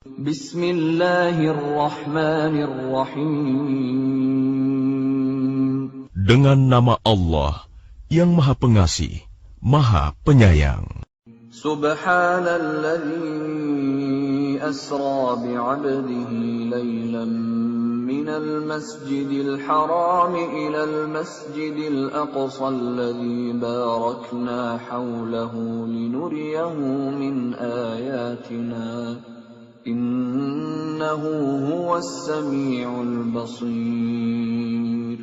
Bismillahirrahmanirrahim. Dengan nama Allah yang Maha Pengasih, Maha Penyayang. Subhanalladzi asra bi'abdihi laylan minal masjidil haram ilal masjidil aqsa alladzi barakna hawlahu linuriyahu min ayatina. Innahu huwas sami'ul basir.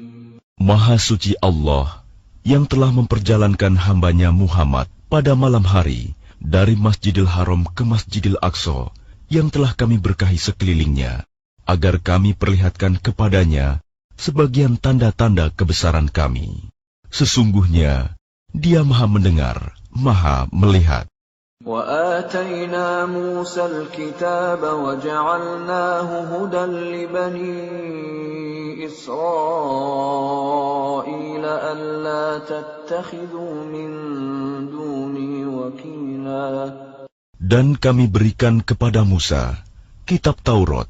Maha suci Allah yang telah memperjalankan hambanya Muhammad pada malam hari dari Masjidil Haram ke Masjidil Aqsa yang telah kami berkahi sekelilingnya, agar kami perlihatkan kepadanya sebagian tanda-tanda kebesaran kami. Sesungguhnya Dia Maha mendengar, Maha melihat. وَآتَيْنَا مُوسَى الْكِتَابَ وَجَعَلْنَاهُ هُدًى لِبَنِي إِسْرَائِيلَ أَلَّا تَتَّخِذُوا مِن دُونِي وَكِيلًا. Dan kami berikan kepada Musa kitab Taurat,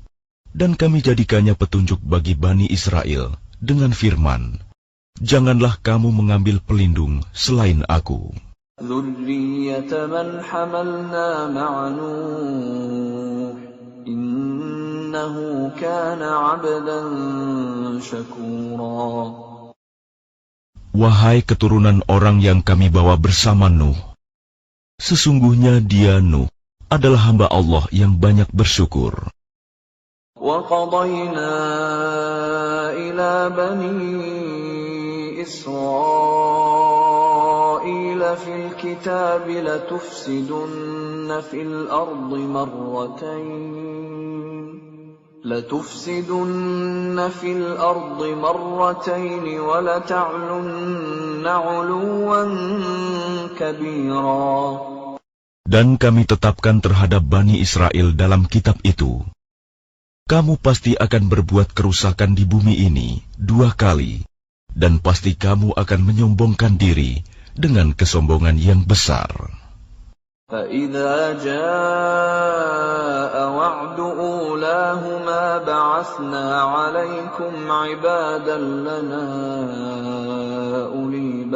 dan kami jadikannya petunjuk bagi Bani Israel dengan firman, janganlah kamu mengambil pelindung selain aku. ذُرِّيَّةَ مَنْ حَمَلْنَا مَعَ نُوحٍ إِنَّهُ كَانَ عَبْدًا شَكُورًا. Wahai keturunan orang yang kami bawa bersama Nuh, sesungguhnya dia Nuh adalah hamba Allah yang banyak bersyukur. وَقَضَيْنَا إِلَى بَنِي إِسْرَائِيلَ فِي الْكِتَابِ لَتُفْسِدُنَّ فِي الْأَرْضِ مَرَّتَيْنِ وَلَتَعْلُنَّ عُلُوًّا كَبِيرًا. Dan kami tetapkan terhadap Bani Israel dalam kitab itu, kamu pasti akan berbuat kerusakan di bumi ini 2 kali, dan pasti kamu akan menyombongkan diri dengan kesombongan yang besar. فَإِذَا جَاءَ وَعْدُ أُولَاهُمَا بَعَثْنَا عَلَيْكُمْ عِبَادًا لَنَا أُولِي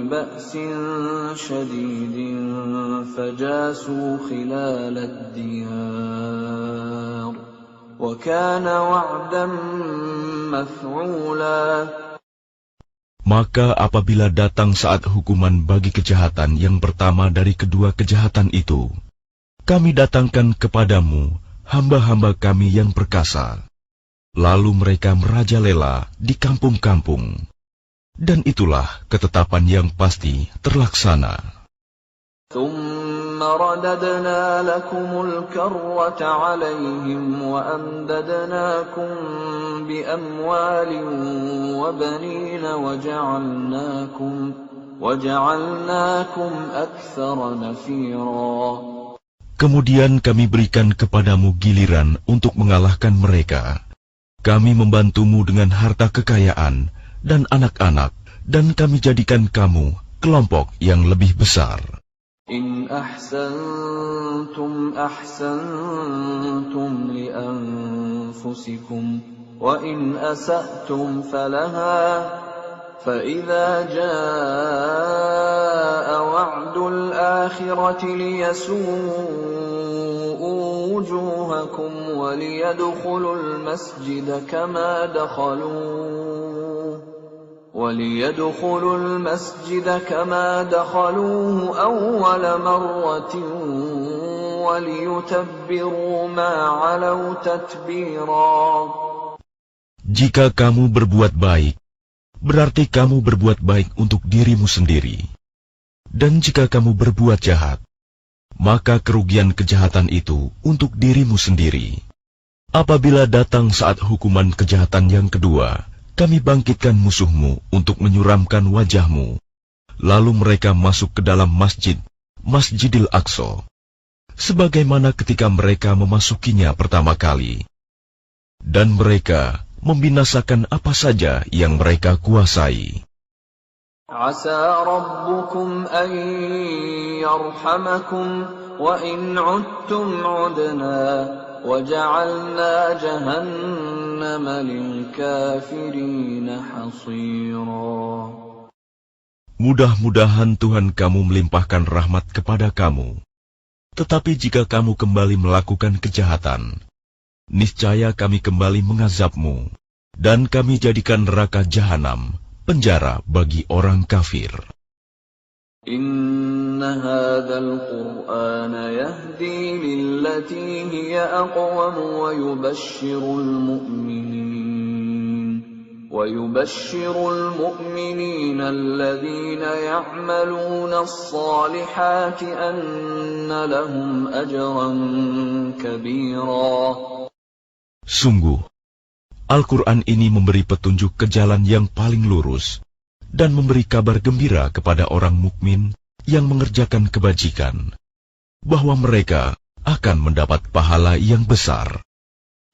بَأْسٍ شَدِيدٍ فَجَاسُوا خِلَالَ الدِّيَارِ وَكَانَ وَعْدًا مَفْعُولًا. Maka apabila datang saat hukuman bagi kejahatan yang pertama dari kedua kejahatan itu, kami datangkan kepadamu hamba-hamba kami yang perkasa. Lalu mereka merajalela di kampung-kampung. Dan itulah ketetapan yang pasti terlaksana. ثُمَّ رَدَدْنَا لَكُمُ الْكَرَّةَ عَلَيْهِمْ وَأَمْدَدْنَاكُمْ بِأَمْوَالٍ وَبَنِينَ وَجَعَلْنَاكُمْ أَكْثَرَ نَفِيرًا. Kemudian kami berikan kepadamu giliran untuk mengalahkan mereka. Kami membantumu dengan harta kekayaan dan anak-anak, dan kami jadikan kamu kelompok yang lebih besar. إِنْ أَحْسَنْتُمْ أَحْسَنْتُمْ لِأَنفُسِكُمْ وَإِنْ أَسَأْتُمْ فَلَهَا فَإِذَا جَاءَ وَعْدُ الْآخِرَةِ لِيَسُوءُوا وُجُوهَكُمْ وَلِيَدْخُلُوا الْمَسْجِدَ كَمَا دَخَلُوهُ أَوَّلَ مَرَّةٍ وَلِيُتَبِّرُوا مَا عَلَوْا تَتْبِيرًا. Jika kamu berbuat baik, berarti kamu berbuat baik untuk dirimu sendiri. Dan jika kamu berbuat jahat, maka kerugian kejahatan itu untuk dirimu sendiri. Apabila datang saat hukuman kejahatan yang kedua, kami bangkitkan musuhmu untuk menyuramkan wajahmu. Lalu mereka masuk ke dalam Masjidil Aqsa, sebagaimana ketika mereka memasukinya pertama kali. Dan mereka membinasakan apa saja yang mereka kuasai. Asa rabbukum an yarhamakum wa in 'udtum 'udna wa ja'alna jahannama lil kafirin hasira. Mudah-mudahan Tuhan kamu melimpahkan rahmat kepada kamu. Tetapi jika kamu kembali melakukan kejahatan, niscaya kami kembali mengazabmu, dan kami jadikan neraka jahanam penjara bagi orang kafir. Inna hadzal Qur'ana yahdi lillati hiya aqwam wa yubashshirul mu'minina alladhina ya'maluna as-salihati anna lahum ajran kabira. Sungguh, Al-Quran ini memberi petunjuk ke jalan yang paling lurus dan memberi kabar gembira kepada orang mukmin yang mengerjakan kebajikan, bahwa mereka akan mendapat pahala yang besar.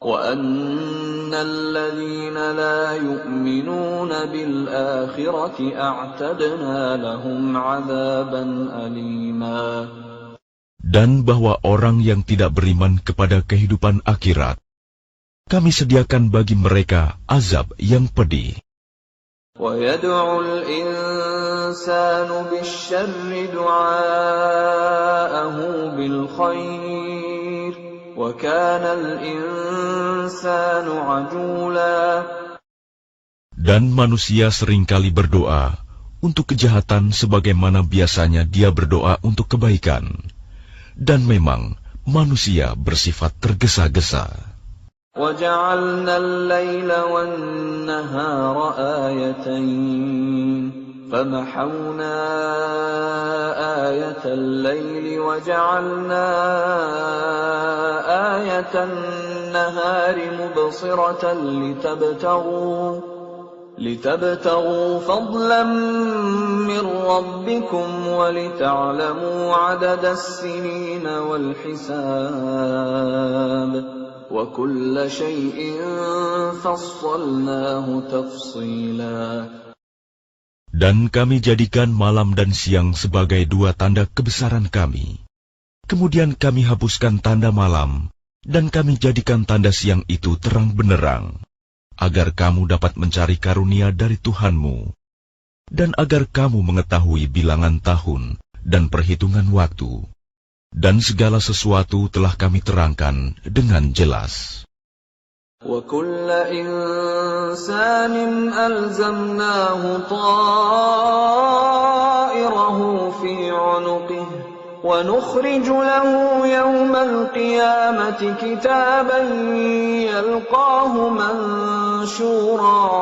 وَأَنَّ الَّذِينَ لَا يُؤْمِنُونَ بِالْآخِرَةِ أَعْتَدْنَا لَهُمْ عَذَابًا أَلِيمًا. Dan bahwa orang yang tidak beriman kepada kehidupan akhirat, kami sediakan bagi mereka azab yang pedih. وَيَدْعُ الْإِنسَانُ بِالشَّرِّ دُعَاءَهُ بِالْخَيْرِ وَكَانَ الْإِنسَانُ عَجُولًا. Dan manusia seringkali berdoa untuk kejahatan sebagaimana biasanya dia berdoa untuk kebaikan. Dan memang manusia bersifat tergesa-gesa. وَجَعَلْنَا اللَّيْلَ وَالنَّهَارَ آيَتَيْنِ فَمَحَوْنَا آيَةَ اللَّيْلِ وَجَعَلْنَا آيَةَ النَّهَارِ مُبْصِرَةً لِتَبْتَغُوا فَضْلًا مِّن رَّبِّكُمْ وَلِتَعْلَمُوا عَدَدَ السِّنِينَ وَالْحِسَابَ وَكُلَّ شَيْءٍ فَصَّلْنَاهُ تَفْصِيلًا. Dan kami jadikan malam dan siang sebagai dua tanda kebesaran kami. Kemudian kami hapuskan tanda malam, dan kami jadikan tanda siang itu terang benderang, agar kamu dapat mencari karunia dari Tuhanmu, dan agar kamu mengetahui bilangan tahun dan perhitungan waktu. Dan segala sesuatu telah kami terangkan dengan jelas. وَكُلَّ إِنسَانٍ أَلْزَمْنَاهُ طَائِرَهُ فِي عُنُقِهِ وَنُخْرِجُ لَهُ يَوْمَ الْقِيَامَةِ كِتَابًا يَلْقَاهُ مَنشُورًا.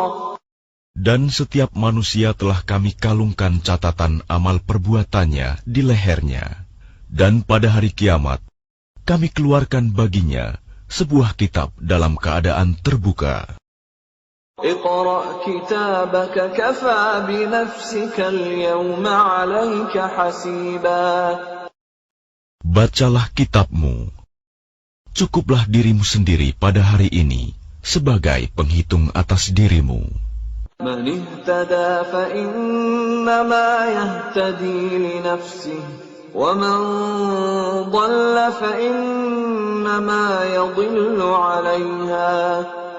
Dan setiap manusia telah kami kalungkan catatan amal perbuatannya di lehernya. Dan pada hari kiamat, kami keluarkan baginya sebuah kitab dalam keadaan terbuka. اقرأ كتابك كفى بنفسك اليوم عليك حسيبا. Bacalah kitabmu. Cukuplah dirimu sendiri pada hari ini sebagai penghitung atas dirimu. من اهتدى فإنما يهتدي لنفسه ومن ضل فإنما يضل عليها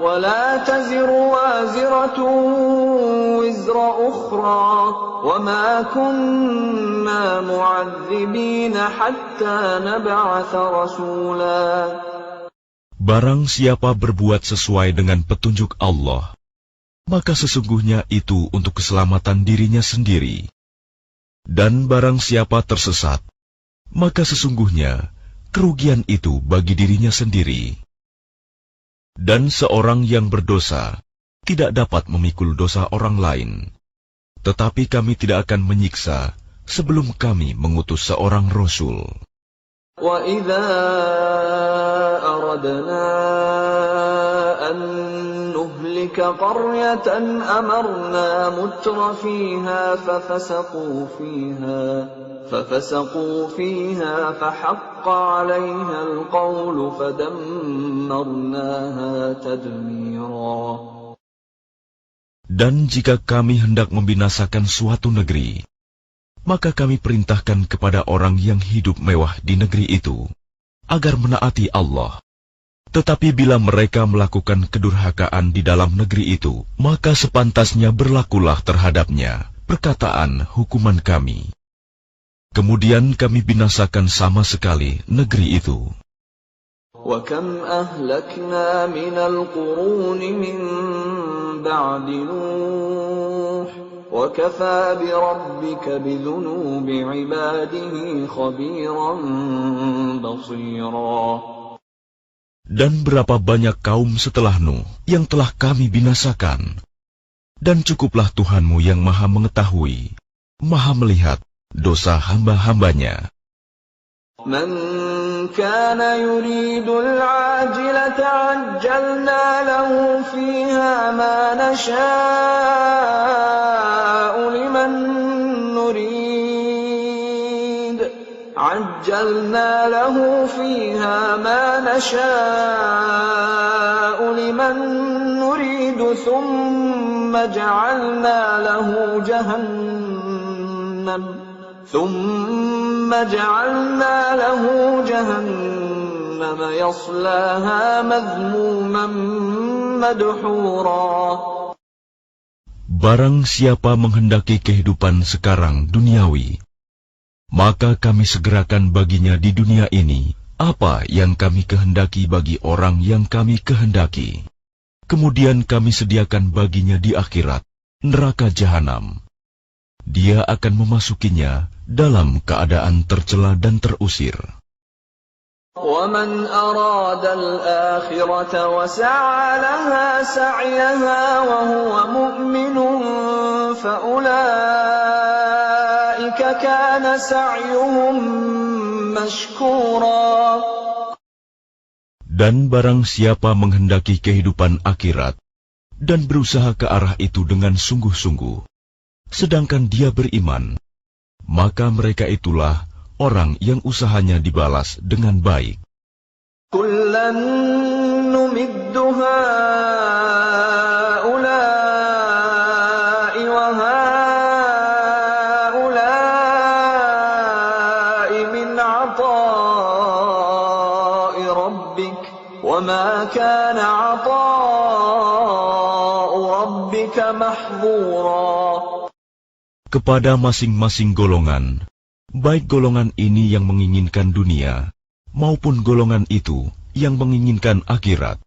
ولا تزر وازرة وزر أخرى وما كنا معذبين حتى نبعث رسولا. Barang siapa berbuat sesuai dengan petunjuk Allah, maka sesungguhnya itu untuk keselamatan dirinya sendiri. Dan barang siapa tersesat, maka sesungguhnya kerugian itu bagi dirinya sendiri. Dan seorang yang berdosa tidak dapat memikul dosa orang lain. Tetapi kami tidak akan menyiksa sebelum kami mengutus seorang Rasul. وَإِذَا أَرَدْنَا أَن نُّهْلِكَ قَرْيَةً أَمَرْنَا مُتْرَ فِيهَا فَفَسَقُوا فِيهَا فَحَقَّ عَلَيْهَا الْقَوْلُ فَدَمَّرْنَاهَا تَدْمِيرًا. Dan jika kami hendak membinasakan suatu negeri, maka kami perintahkan kepada orang yang hidup mewah di negeri itu, agar menaati Allah. Tetapi bila mereka melakukan kedurhakaan di dalam negeri itu, maka sepantasnya berlakulah terhadapnya perkataan hukuman kami. Kemudian kami binasakan sama sekali negeri itu. وَكَمْ أَهْلَكْنَا مِنَ الْقُرُونِ مِنْ بَعْدِ نُوحٍ وَكَفَى بِرَبِّكَ بِذُنُوبِ عِبَادِهِ خَبِيرًا بَصِيرًا. Dan berapa banyak kaum setelah Nuh yang telah kami binasakan. Dan cukuplah Tuhanmu yang maha mengetahui, maha melihat dosa hamba-hambanya. مَنْ كَانَ يُرِيدُ الْعَاجِلَةَ عَجَّلْنَا لَهُ فِيهَا مَا نَشَاءُ لِمَنْ نُرِيدُ عَجَّلْنَا لَهُ فِيهَا مَا نَشَاءُ لِمَنْ نُرِيدُ ثُمَّ جَعَلْنَا له جهنم يصلاها مذموما مدحورا. Barang siapa menghendaki kehidupan sekarang duniawi, maka kami segerakan baginya di dunia ini apa yang kami kehendaki bagi orang yang kami kehendaki. Kemudian kami sediakan baginya di akhirat neraka jahanam. Dia akan memasukinya dalam keadaan tercela dan terusir. وَمَنْ أَرَادَ الْآخِرَةَ وَسَعَى لَهَا سَعْيَهَا وَهُوَ مُؤْمِنٌ فَأُولَئِكَ كَانَ سَعْيُهُمْ مَشْكُورًا. Dan barang siapa menghendaki kehidupan akhirat dan berusaha ke arah itu dengan sungguh-sungguh, sedangkan dia beriman, maka mereka itulah orang yang usahanya dibalas dengan baik. كُلًّا نُمِدُّ هَؤُلَاءِ وَهَؤُلَاءِ مِنْ عَطَاءِ رَبِّكَ وَمَا كَانَ عَطَاءُ رَبِّكَ مَحْظُورًا. Kepada masing-masing golongan, baik golongan ini yang menginginkan dunia, maupun golongan itu yang menginginkan akhirat,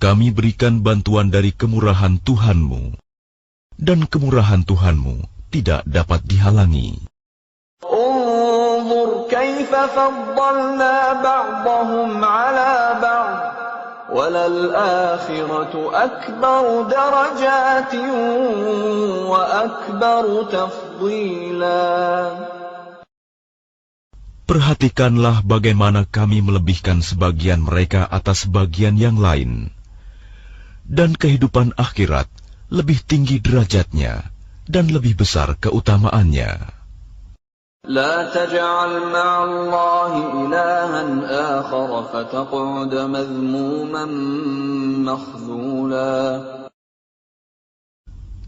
kami berikan bantuan dari kemurahan Tuhanmu, dan kemurahan Tuhanmu tidak dapat dihalangi. انظر كيف فضلنا بعضهم على بعض وللآخرة أكبر درجات وأكبر تفضيلا. Perhatikanlah bagaimana kami melebihkan sebagian mereka atas sebagian yang lain. Dan kehidupan akhirat lebih tinggi derajatnya dan lebih besar keutamaannya. لا تجعل مع الله إلها آخر فتقعد مذموما مخذولا.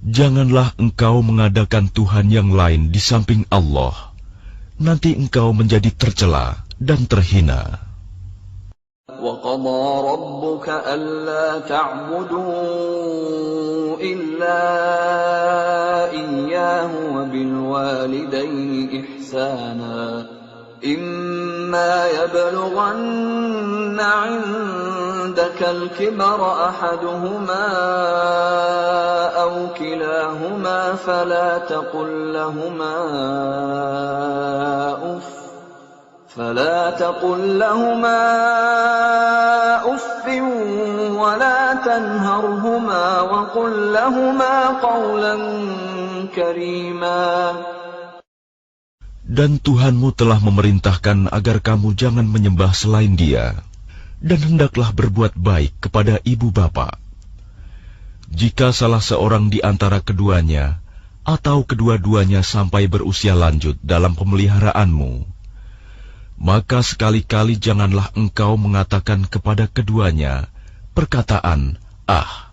Janganlah engkau mengadakan Tuhan yang lain di samping Allah. Nanti engkau menjadi tercela dan terhina. وَقَضَى رَبُّكَ أَلَّا تَعْبُدُوا إِلَّا إِيَّاهُ وَبِالْوَالِدَيْنِ إِحْسَانًا إِمَّا يَبْلُغَنَّ عِندَكَ الْكِبَرَ أَحَدُهُمَا أَوْ كِلَاهُمَا فَلَا تقل لهما أف ولا تنهرهما وقل لهما قولا كريما. Dan Tuhanmu telah memerintahkan agar kamu jangan menyembah selain Dia, dan hendaklah berbuat baik kepada ibu bapa. Jika salah seorang di antara keduanya atau kedua-duanya sampai berusia lanjut dalam pemeliharaanmu, maka sekali-kali janganlah engkau mengatakan kepada keduanya perkataan "ah",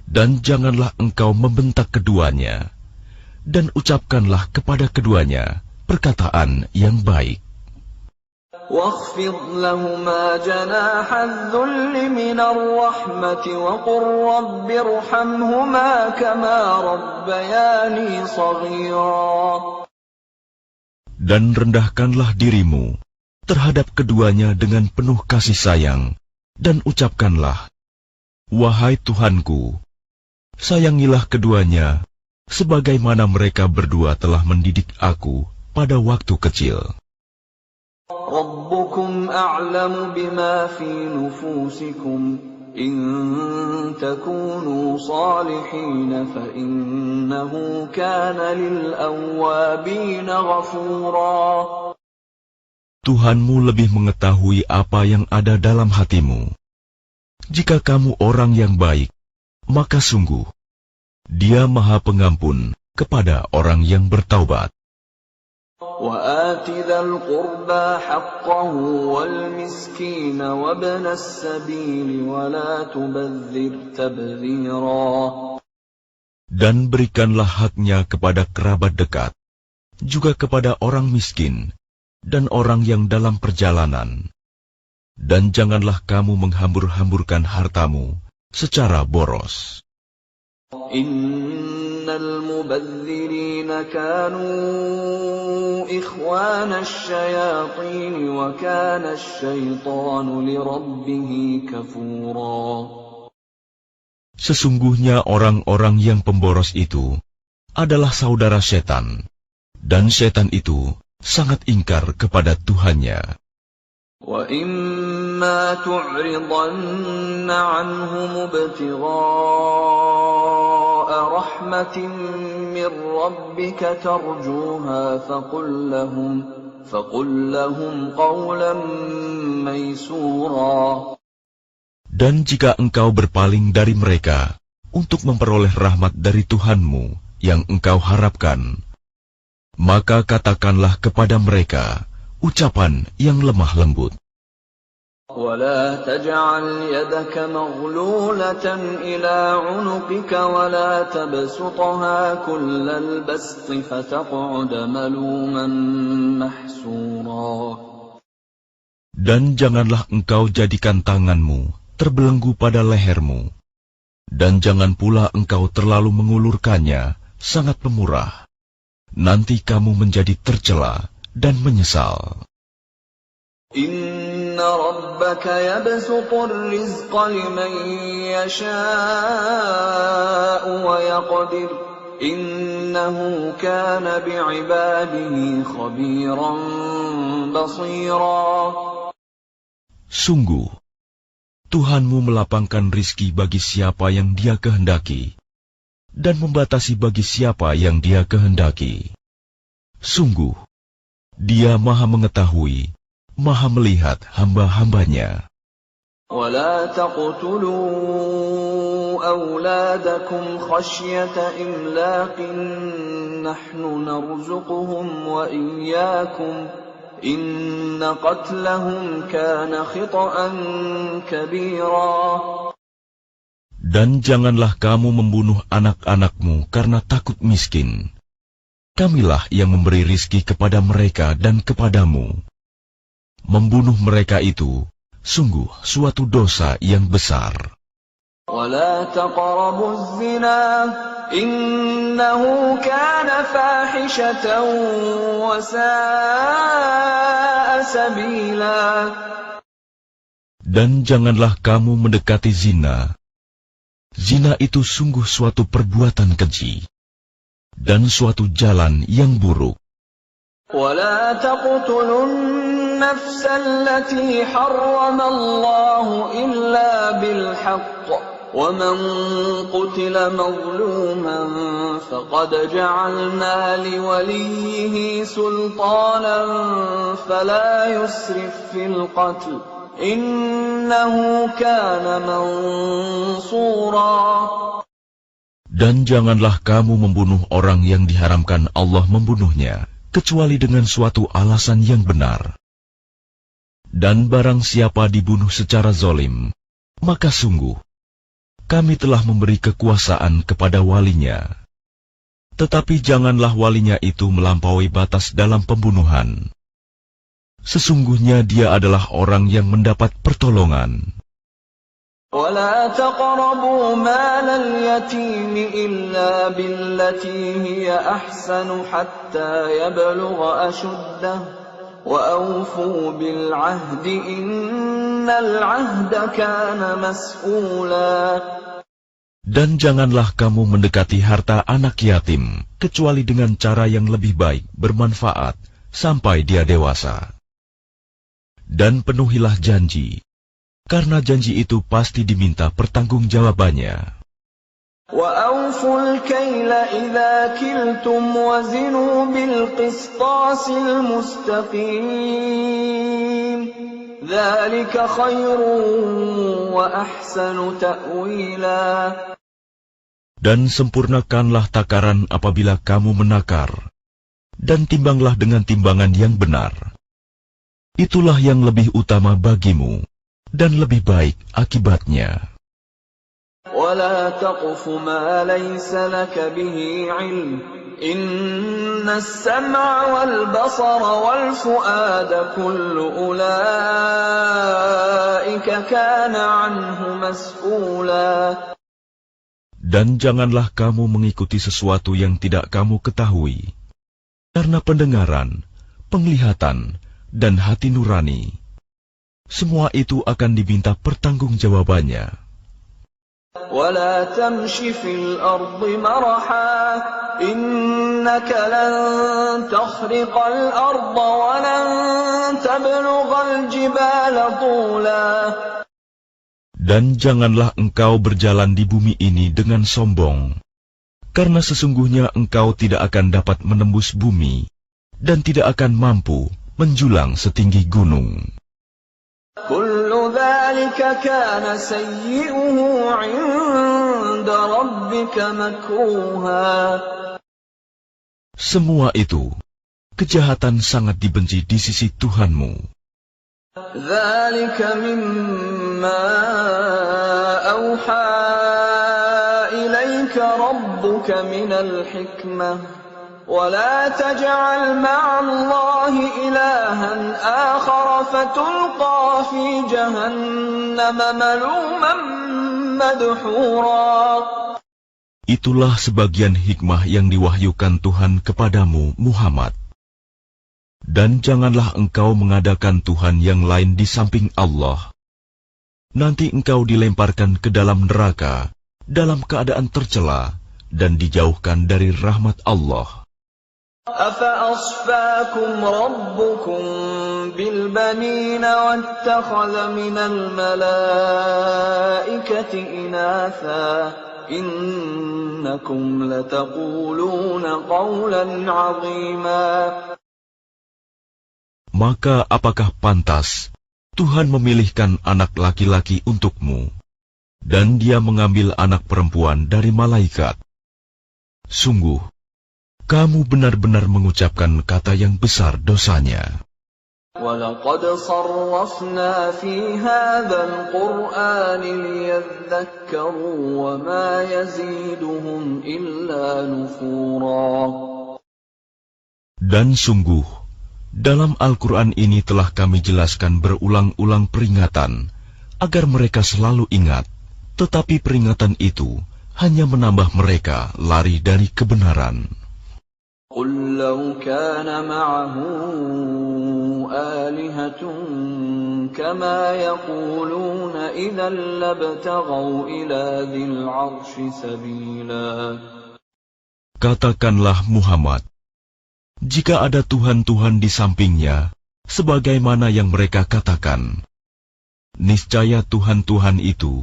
Dan janganlah engkau membentak keduanya, dan ucapkanlah kepada keduanya perkataan yang baik. واخفض لهما جناح الذل من الرحمة وقل رب ارحمهما كما ربياني صغيرا. Dan rendahkanlah dirimu terhadap keduanya dengan penuh kasih sayang, dan ucapkanlah, wahai Tuhanku, sayangilah keduanya, sebagaimana mereka berdua telah mendidik aku pada waktu kecil. ربكم أعلم بما في نفوسكم إن تكونوا صالحين فإنه كان للأوابين غفورا. Tuhanmu lebih mengetahui apa yang ada dalam hatimu. Jika kamu orang yang baik, maka sungguh Dia Maha Pengampun kepada orang yang bertaubat. وآت ذا القربى حقه والمسكين وابن السبيل ولا تبذر تبذيرا. Dan berikanlah haknya kepada kerabat dekat, juga kepada orang miskin dan orang yang dalam perjalanan. Dan janganlah kamu menghambur-hamburkan hartamu secara boros. Innal mubazzirina kanu ikhwana asyayatin wa kana asyaitanu lirabbih kafura. Sesungguhnya orang-orang yang pemboros itu adalah saudara setan, dan setan itu sangat ingkar kepada Tuhannya. وَإِمَّا تُعْرِضَنَّ عَنْهُمُ ابْتِغَاءَ رَحْمَةٍ مِّن رَّبِّكَ تَرْجُوهَا فَقُل لَّهُمْ قَوْلًا مَّيْسُورًا. Dan jika engkau berpaling dari mereka untuk memperoleh rahmat dari Tuhanmu yang engkau harapkan, maka katakanlah kepada mereka ucapan yang lemah lembut. وَلَا تَجْعَلْ يَدَكَ مَغْلُولَةً إِلَى عُنُقِكَ وَلَا تَبْسُطْهَا كُلَّ الْبَسْطِ فَتَقْعُدَ مَلُومًا مَحْسُورًا. Dan janganlah engkau jadikan tanganmu terbelenggu pada lehermu, dan jangan pula engkau terlalu mengulurkannya sangat pemurah. Nanti kamu menjadi tercela dan menyesal. Inna rabbaka yabsutur rizqa liman yasha'u wa yaqdir. Innahu kana bi'ibadihi khabiran basira. Sungguh, Tuhanmu melapangkan rizki bagi siapa yang Dia kehendaki, dan membatasi bagi siapa yang Dia kehendaki. Sungguh, Dia Maha mengetahui, Maha melihat hamba-hambanya. وَلَا تَقْتُلُوا أَوْلَادَكُمْ خَشْيَةَ إِمْلَاقٍ نَحْنُ نَرْزُقُهُمْ وَإِيَّاكُمْ إِنَّ قَتْلَهُمْ كَانَ خِطْئًا كَبِيرًا. Dan janganlah kamu membunuh anak-anakmu karena takut miskin. Kamilah yang memberi rizki kepada mereka dan kepadamu. Membunuh mereka itu sungguh suatu dosa yang besar. وَلَا تَقْرَبُوا الزِّنَا إِنَّهُ كَانَ فَاحِشَةً وَسَاءَ سَبِيلًا. Dan janganlah kamu mendekati zina. Zina itu sungguh suatu perbuatan keji dan suatu jalan yang buruk. وَلَا تَقْتُلُوا النَّفْسَ الَّتِي حَرَّمَ اللَّهُ إِلَّا بِالْحَقِّ وَمَنْ قُتِلَ مَظْلُومًا فَقَدْ جَعَلْنَا لِوَلِيِّهِ سُلْطَانًا فَلَا يُسْرِفْ فِي الْقَتْلِ إِنَّهُ كَانَ مَنْصُورًا. Dan janganlah kamu membunuh orang yang diharamkan Allah membunuhnya, kecuali dengan suatu alasan yang benar. Dan barang siapa dibunuh secara zalim, maka sungguh kami telah memberi kekuasaan kepada walinya. Tetapi janganlah walinya itu melampaui batas dalam pembunuhan. Sesungguhnya dia adalah orang yang mendapat pertolongan. ولا تقربوا مال اليتيم إلا بالتي هي أحسن حتى يبلغ أشده وأوفوا بالعهد إن العهد كان مسؤولا. Dan janganlah kamu mendekati harta anak yatim, kecuali dengan cara yang lebih baik, bermanfaat, sampai dia dewasa. Dan penuhilah janji, karena janji itu pasti diminta pertanggungjawabannya. وَأَوْفُوا الْكَيْلَ إِذَا كِلْتُمْ وَزِنُوا بِالْقِسْطَاسِ الْمُسْتَقِيمِ ذَلِكَ خَيْرٌ وَأَحْسَنُ تَأْوِيلًا. Dan sempurnakanlah takaran apabila kamu menakar, dan timbanglah dengan timbangan yang benar. Itulah yang lebih utama bagimu, dan lebih baik akibatnya. وَلَا تَقْفُ مَا لَيْسَ لَكَ بِهِ عِلْمٌ إِنَّ السَّمْعَ وَالْبَصَرَ وَالْفُؤَادَ كُلُّ أُولَئِكَ كَانَ عَنْهُ مَسْئُولًا. Dan janganlah kamu mengikuti sesuatu yang tidak kamu ketahui, karena pendengaran, penglihatan, dan hati nurani, semua itu akan diminta pertanggungjawabannya. وَلَا تَمْشِ فِي الْأَرْضِ مَرَحًا إِنَّكَ لَن تَخْرِقَ الْأَرْضَ وَلَن تَبْلُغَ الْجِبَالَ طُولًا. Dan janganlah engkau berjalan di bumi ini dengan sombong, karena sesungguhnya engkau tidak akan dapat menembus bumi, dan tidak akan mampu menjulang setinggi gunung. كُلُّ ذَلِكَ كَانَ سَيِّئُهُ عِندَ رَبِّكَ مَكْرُوهًا. Semua itu, kejahatan sangat dibenci di sisi Tuhanmu. ذَلِكَ مِمَّا أَوْحَى إِلَيْكَ رَبُّكَ مِنَ الْحِكْمَةِ وَلَا تَجْعَلْ مَعَ اللَّهِ إِلَٰهًا آخَرَ فَتُلْقَىٰ فِي جَهَنَّمَ مَلُومًا مَّدْحُورًا. Itulah sebagian hikmah yang diwahyukan Tuhan kepadamu, Muhammad. Dan janganlah engkau mengadakan Tuhan yang lain di samping Allah. Nanti engkau dilemparkan ke dalam neraka, dalam keadaan tercela, dan dijauhkan dari rahmat Allah. أَفَأَصْفَاكُمْ رَبُّكُمْ بِالْبَنِينَ وَاتَّخَذَ مِنَ الْمَلَائِكَةِ إِنَاثًا إِنَّكُمْ لَتَقُولُونَ قَوْلًا عَظِيمًا. Maka apakah pantas Tuhan memilihkan anak laki-laki untukmu, dan Dia mengambil anak perempuan dari malaikat? Sungguh, kamu benar-benar mengucapkan kata yang besar dosanya. وَلَقَدْ صَرَّفْنَا فِي هَذَا الْقُرْآنِ لِيَذَّكَّرُوا وَمَا يَزِيدُهُمْ إِلَّا نُفُورًا. Dan sungguh, dalam Al-Quran ini telah kami jelaskan berulang-ulang peringatan, agar mereka selalu ingat, tetapi peringatan itu hanya menambah mereka lari dari kebenaran. قُلْ لَوْ كَانَ مَعَهُ آلِهَةٌ كَمَا يَقُولُونَ إِذًا لَابْتَغَوْا إِلَى ذِي الْعَرْشِ سَبِيلًا. Katakanlah Muhammad, jika ada Tuhan-Tuhan di sampingnya, sebagaimana yang mereka katakan, niscaya Tuhan-Tuhan itu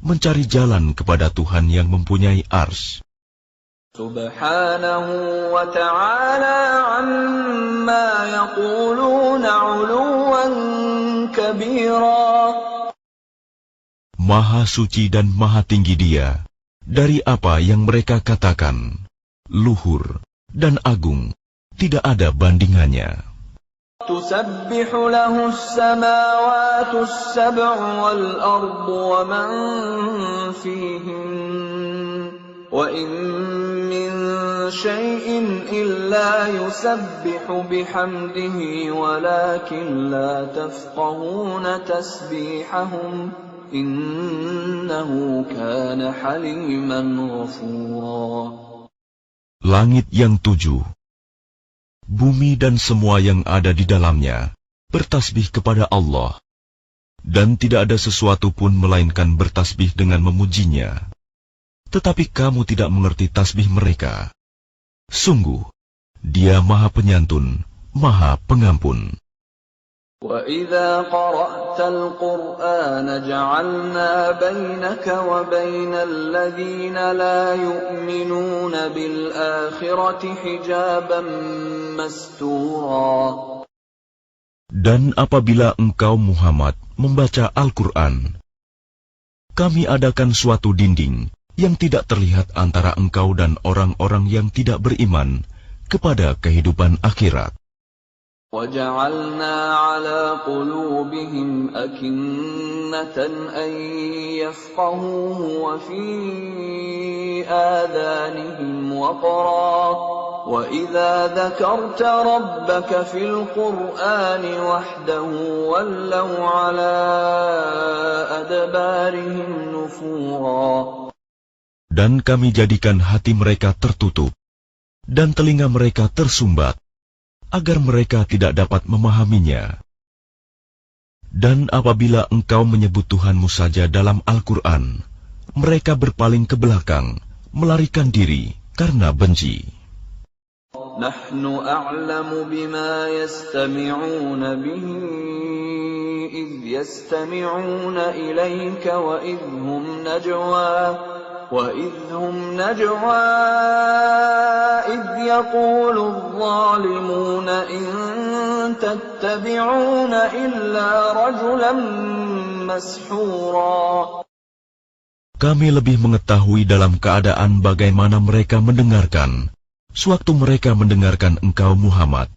mencari jalan kepada Tuhan yang mempunyai ars. Subhanahu wa ta'ala amma yaquluna 'uluwan kabira. Maha suci dan maha tinggi Dia dari apa yang mereka katakan, luhur dan agung, tidak ada bandingannya. تسبح له السماوات السبع والأرض ومن فيهن وإن من شيء إلا يسبح بحمده ولكن لا تفقهون تسبيحهم إنه كان حليما غفورا. Langit yang 7, bumi dan semua yang ada di dalamnya bertasbih kepada Allah, dan tidak ada sesuatu pun melainkan bertasbih dengan memujinya. Tetapi kamu tidak mengerti tasbih mereka. Sungguh, Dia Maha Penyantun, Maha Pengampun. وَإِذَا قَرَأْتَ الْقُرْآنَ جَعَلْنَا بَيْنَكَ وَبَيْنَ الَّذِينَ لَا يُؤْمِنُونَ بِالْآخِرَةِ حِجَابًا مَسْتُورًا. Dan apabila engkau Muhammad membaca Al-Quran, kami adakan suatu dinding yang tidak terlihat antara engkau dan orang-orang yang tidak beriman kepada kehidupan akhirat. وَجَعَلْنَا عَلَى قُلُوبِهِمْ أَكِنَّةً أَن يَفْقَهُوهُ وَفِي آذَانِهِمْ وَقْرًا وَإِذَا ذَكَرْتَ رَبَّكَ فِي الْقُرْآنِ وَحْدَهُ وَلَّوْا عَلَى أَدْبَارِهِمْ نُفُورًا. Dan kami jadikan hati mereka tertutup dan telinga mereka tersumbat, agar mereka tidak dapat memahaminya. Dan apabila engkau menyebut Tuhanmu saja dalam Al-Quran, mereka berpaling ke belakang, melarikan diri karena benci. Nahnu a'lamu bima yastami'una bihi idh yastami'una ilayka wa idhum najwa وَإِذْ هُمْ نَجْوَى إِذْ يَقُولُ الظَّالِمُونَ إِن تَتَّبِعُونَ إِلَّا رَجُلًا مَسْحُورًا. Kami lebih mengetahui dalam keadaan bagaimana mereka mendengarkan, sewaktu mereka mendengarkan engkau Muhammad,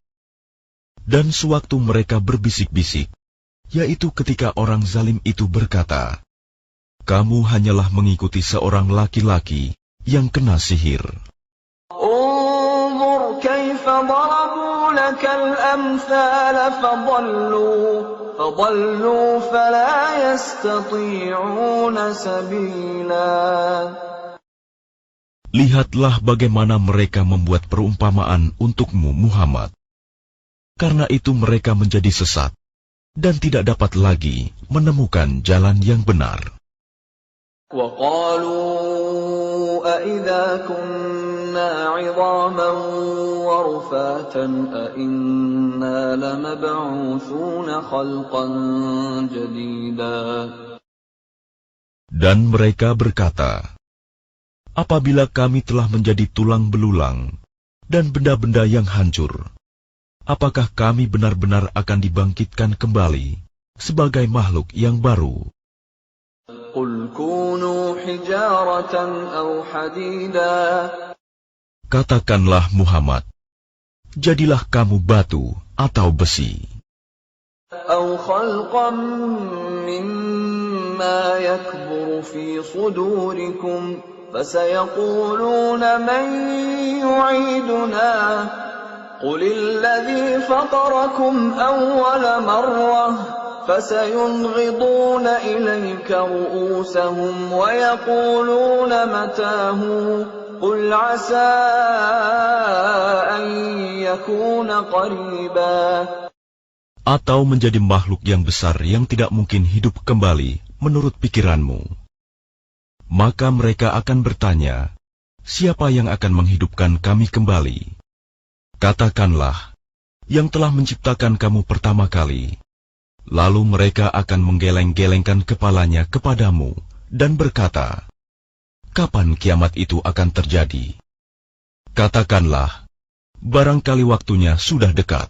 dan sewaktu mereka berbisik-bisik, yaitu ketika orang zalim itu berkata, kamu hanyalah mengikuti seorang laki-laki yang kena sihir. Unzur kaifa darabu lakal amthal fadallu fala yastati'una sabila. Lihatlah bagaimana mereka membuat perumpamaan untukmu Muhammad. Karena itu mereka menjadi sesat dan tidak dapat lagi menemukan jalan yang benar. وَقَالُوا أَإِذَا كُنَّا عِظَامًا وَرُفَاتًا أَإِنَّا لَمَبْعُوثُونَ خَلْقًا جَدِيدًا. Dan mereka berkata, apabila kami telah menjadi tulang belulang dan benda-benda yang hancur, apakah kami benar-benar akan dibangkitkan kembali sebagai makhluk yang baru? قُلْ كُونُوا حِجَارَةً أَوْ حَدِيدًا. Katakanlah Muhammad, jadilah kamu batu atau besi. أَوْ خَلْقًا مِّمَّا يَكْبُرُ فِي صُدُورِكُمْ فَسَيَقُولُونَ مَن يُعِيدُنَا قُلِ الَّذِي فَطَرَكُمْ أَوَّلَ مَرَّةٍ فَسَيُنْغِضُونَ إِلَيْكَ رُءُوسَهُمْ وَيَقُولُونَ مَتَىٰ قُلْ عَسَىٰ أَن يَكُونَ قَرِيبًا. Atau menjadi makhluk yang besar yang tidak mungkin hidup kembali menurut pikiranmu. Maka mereka akan bertanya, siapa yang akan menghidupkan kami kembali? Katakanlah, yang telah menciptakan kamu pertama kali. Lalu mereka akan menggeleng-gelengkan kepalanya kepadamu dan berkata, kapan kiamat itu akan terjadi? Katakanlah, barangkali waktunya sudah dekat.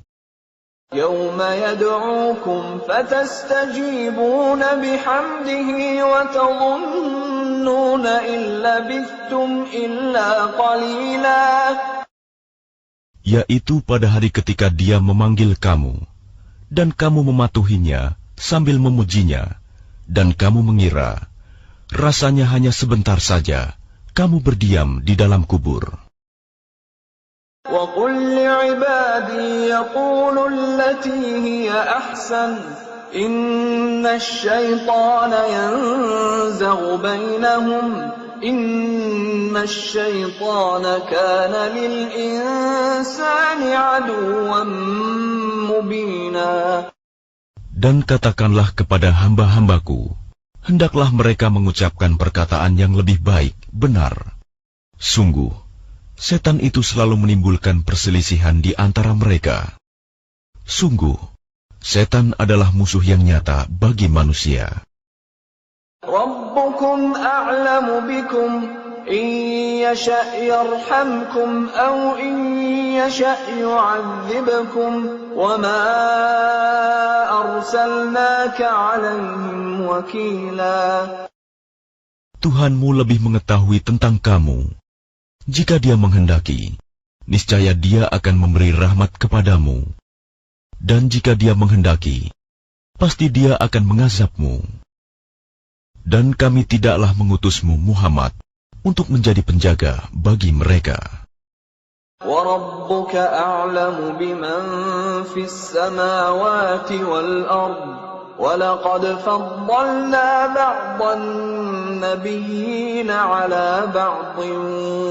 يَوْمَ يَدْعُوكُمْ فَتَسْتَجِيبُونَ بِحَمْدِهِ وَتَظُنُّونَ إِن لَّبِثْتُمْ إِلَّا قَلِيلًا. Yaitu pada hari ketika Dia memanggil kamu, dan kamu mematuhinya sambil memujinya, dan kamu mengira, rasanya hanya sebentar saja kamu berdiam di dalam kubur. وَقُلْ لِعِبَادِي يَقُولُوا الَّتِي هِيَ أَحْسَنُ إِنَّ الشَّيْطَانَ يَنزَغُ بَيْنَهُمْ إِنَّ الشَّيْطَانَ كَانَ لِلْإِنسَانِ عَدُوًّا مُبِينًا. Dan katakanlah kepada hamba-hambaku, hendaklah mereka mengucapkan perkataan yang lebih baik, benar. Sungguh, setan itu selalu menimbulkan perselisihan di antara mereka. Sungguh, setan adalah musuh yang nyata bagi manusia. رَبُّكُمْ أَعْلَمُ بِكُمْ إِنْ يَشَأْ يَرْحَمْكُمْ أَوْ إِنْ يَشَأْ يُعَذِّبْكُمْ وَمَا أَرْسَلْنَاكَ عَلَيْهِمْ وَكِيلًا. Tuhanmu lebih mengetahui tentang kamu. Jika Dia menghendaki, niscaya Dia akan memberi rahmat kepadamu. Dan jika Dia menghendaki, pasti Dia akan mengazabmu. Dan kami tidaklah mengutusmu, Muhammad, untuk menjadi penjaga bagi mereka. وَرَبُّكَ أَعْلَمُ بِمَنْ فِي السَّمَاوَاتِ وَالْأَرْضِ وَلَقَدْ فَضَّلْنَا بَعْضَ النَّبِيِّينَ عَلَى بَعْضٍ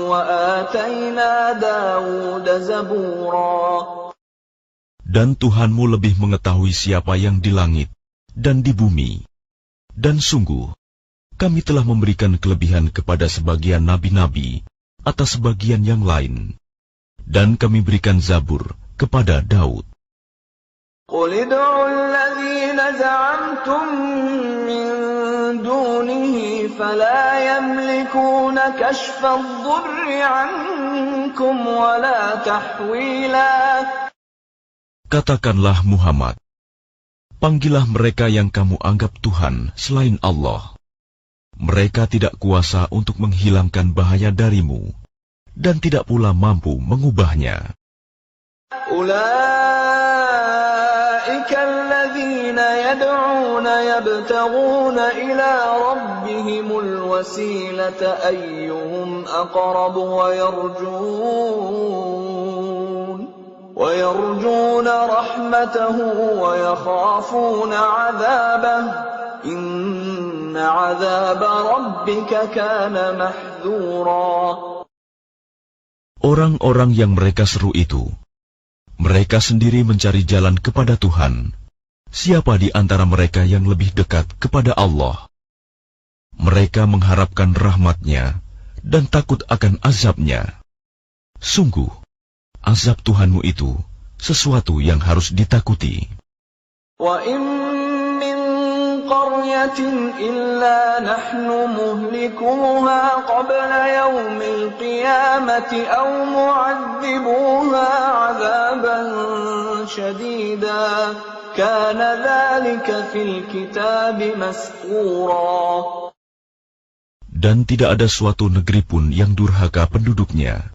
وَآتَيْنَا دَاوُودَ زَبُورًا. Dan Tuhanmu lebih mengetahui siapa yang di langit dan di bumi. Dan sungguh, kami telah memberikan kelebihan kepada sebagian nabi-nabi atas sebagian yang lain. Dan kami berikan Zabur kepada Daud. قُلِ ادْعُوا الَّذِينَ زَعَمْتُم مِّن دُونِهِ فَلَا يَمْلِكُونَ كَشْفَ الضُّرِّ عَنكُمْ وَلَا تَحْوِيلًا. Katakanlah Muhammad, panggillah mereka yang kamu anggap Tuhan selain Allah. Mereka tidak kuasa untuk menghilangkan bahaya darimu, dan tidak pula mampu mengubahnya. أُولَئِكَ الَّذِينَ يَدْعُونَ يَبْتَغُونَ إِلَى رَبِّهِمُ الْوَسِيلَةَ أَيُّهُمْ أَقْرَبُ وَيَرْجُونَ رَحْمَتَهُ وَيَخَافُونَ عَذَابَهُ إِنَّ عَذَابَ رَبِّكَ كَانَ مَحْذُورًا. Orang-orang yang mereka seru itu, mereka sendiri mencari jalan kepada Tuhan. Siapa di antara mereka yang lebih dekat kepada Allah? Mereka mengharapkan rahmat-Nya dan takut akan azab-Nya. Sungguh, azab Tuhanmu itu sesuatu yang harus ditakuti. وَإِن مِّن قَرْيَةٍ إِلَّا نَحْنُ مُهْلِكُوهَا قَبْلَ يَوْمِ الْقِيَامَةِ أَوْ مُعَذِّبُوهَا عَذَابًا شَدِيدًا كَانَ ذَلِكَ فِي الْكِتَابِ مَسْطُورًا. Dan tidak ada suatu negeri pun yang durhaka penduduknya,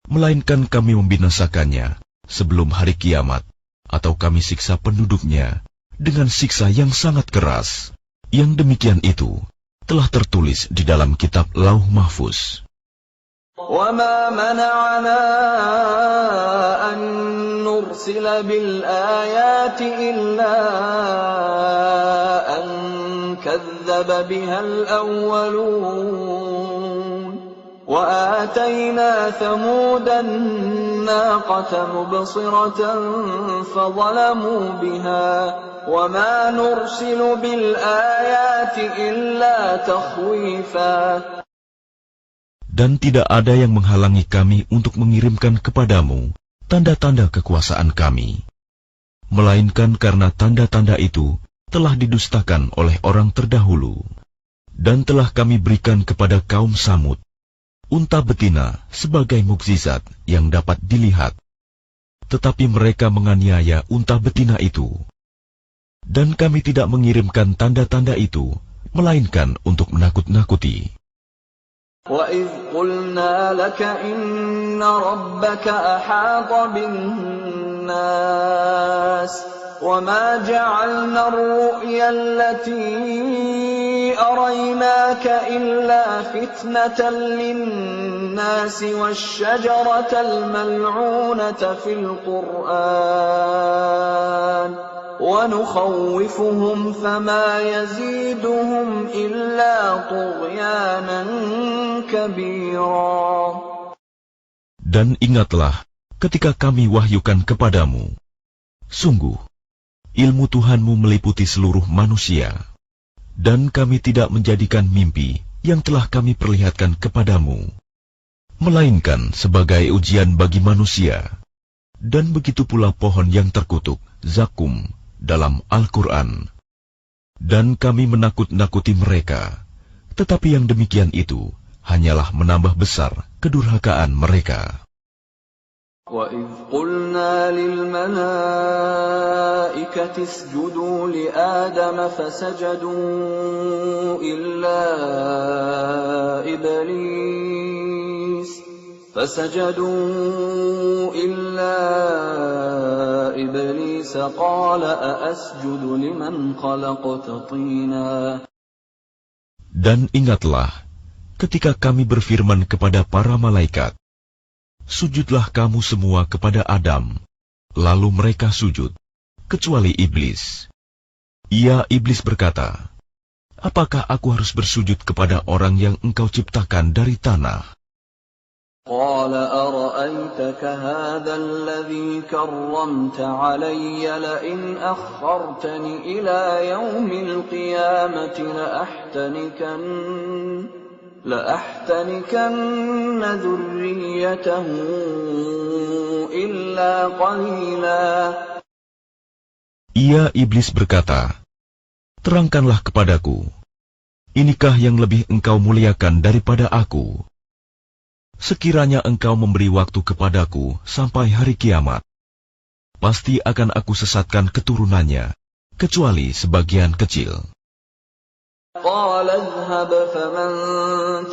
melainkan kami membinasakannya sebelum hari kiamat, atau kami siksa penduduknya dengan siksa yang sangat keras. Yang demikian itu telah tertulis di dalam kitab Lauh Mahfuz. وَمَا مَنَعَنَا أَن نُّرْسِلَ بِالْآيَاتِ إِلَّا أَن كَذَّبَ بِهَا الْأَوَّلُونَ وَآتَيْنَا ثَمُودَ النَّاقَةَ مُبْصِرَةً فَظَلَمُوا بِهَا وَمَا نُرْسِلُ بِالْآيَاتِ إِلَّا تَخْوِيفًا. Dan tidak ada yang menghalangi kami untuk mengirimkan kepadamu tanda-tanda kekuasaan kami, melainkan karena tanda-tanda itu telah didustakan oleh orang terdahulu. Dan telah kami berikan kepada kaum Samud unta betina sebagai mukjizat yang dapat dilihat. Tetapi mereka menganiaya unta betina itu. Dan kami tidak mengirimkan tanda-tanda itu, melainkan untuk menakut-nakuti. وَإِذْ قُلْنَا لَكَ إِنَّ رَبَّكَ أَحَاطَ بِالنَّاسِ وما جعلنا الرؤيا التي أريناك إلا فتنة للناس والشجرة الملعونة في القرآن ونخوفهم فما يزيدهم إلا طغيانا كبيرا. Dan ingatlah ketika kami wahyukan kepadamu, sungguh, ilmu Tuhanmu meliputi seluruh manusia, dan kami tidak menjadikan mimpi yang telah kami perlihatkan kepadamu, melainkan sebagai ujian bagi manusia. Dan begitu pula pohon yang terkutuk, zakum, dalam Al-Quran. Dan kami menakut-nakuti mereka, tetapi yang demikian itu hanyalah menambah besar kedurhakaan mereka. وَإِذْ قُلْنَا لِلْمَلَائِكَةِ اسْجُدُوا لِآدَمَ فَسَجَدُوا إِلَّا إِبْلِيسَ قَالَ أَأَسْجُدُ لِمَنْ خَلَقْتَ طِينًا. Dan ingatlah ketika kami berfirman kepada para malaikat, sujudlah kamu semua kepada Adam. Lalu mereka sujud, kecuali iblis. Iblis berkata, apakah aku harus bersujud kepada orang yang engkau ciptakan dari tanah? قال أرأيتك هذا الذي كرمت علي لئن أخرتني إلى يوم القيامة لأحتنكن ذريته إلا قليلا. Iblis berkata, terangkanlah kepadaku, inikah yang lebih engkau muliakan daripada aku? Sekiranya engkau memberi waktu kepadaku sampai hari kiamat, pasti akan aku sesatkan keturunannya, kecuali sebagian kecil. قال اذهب فمن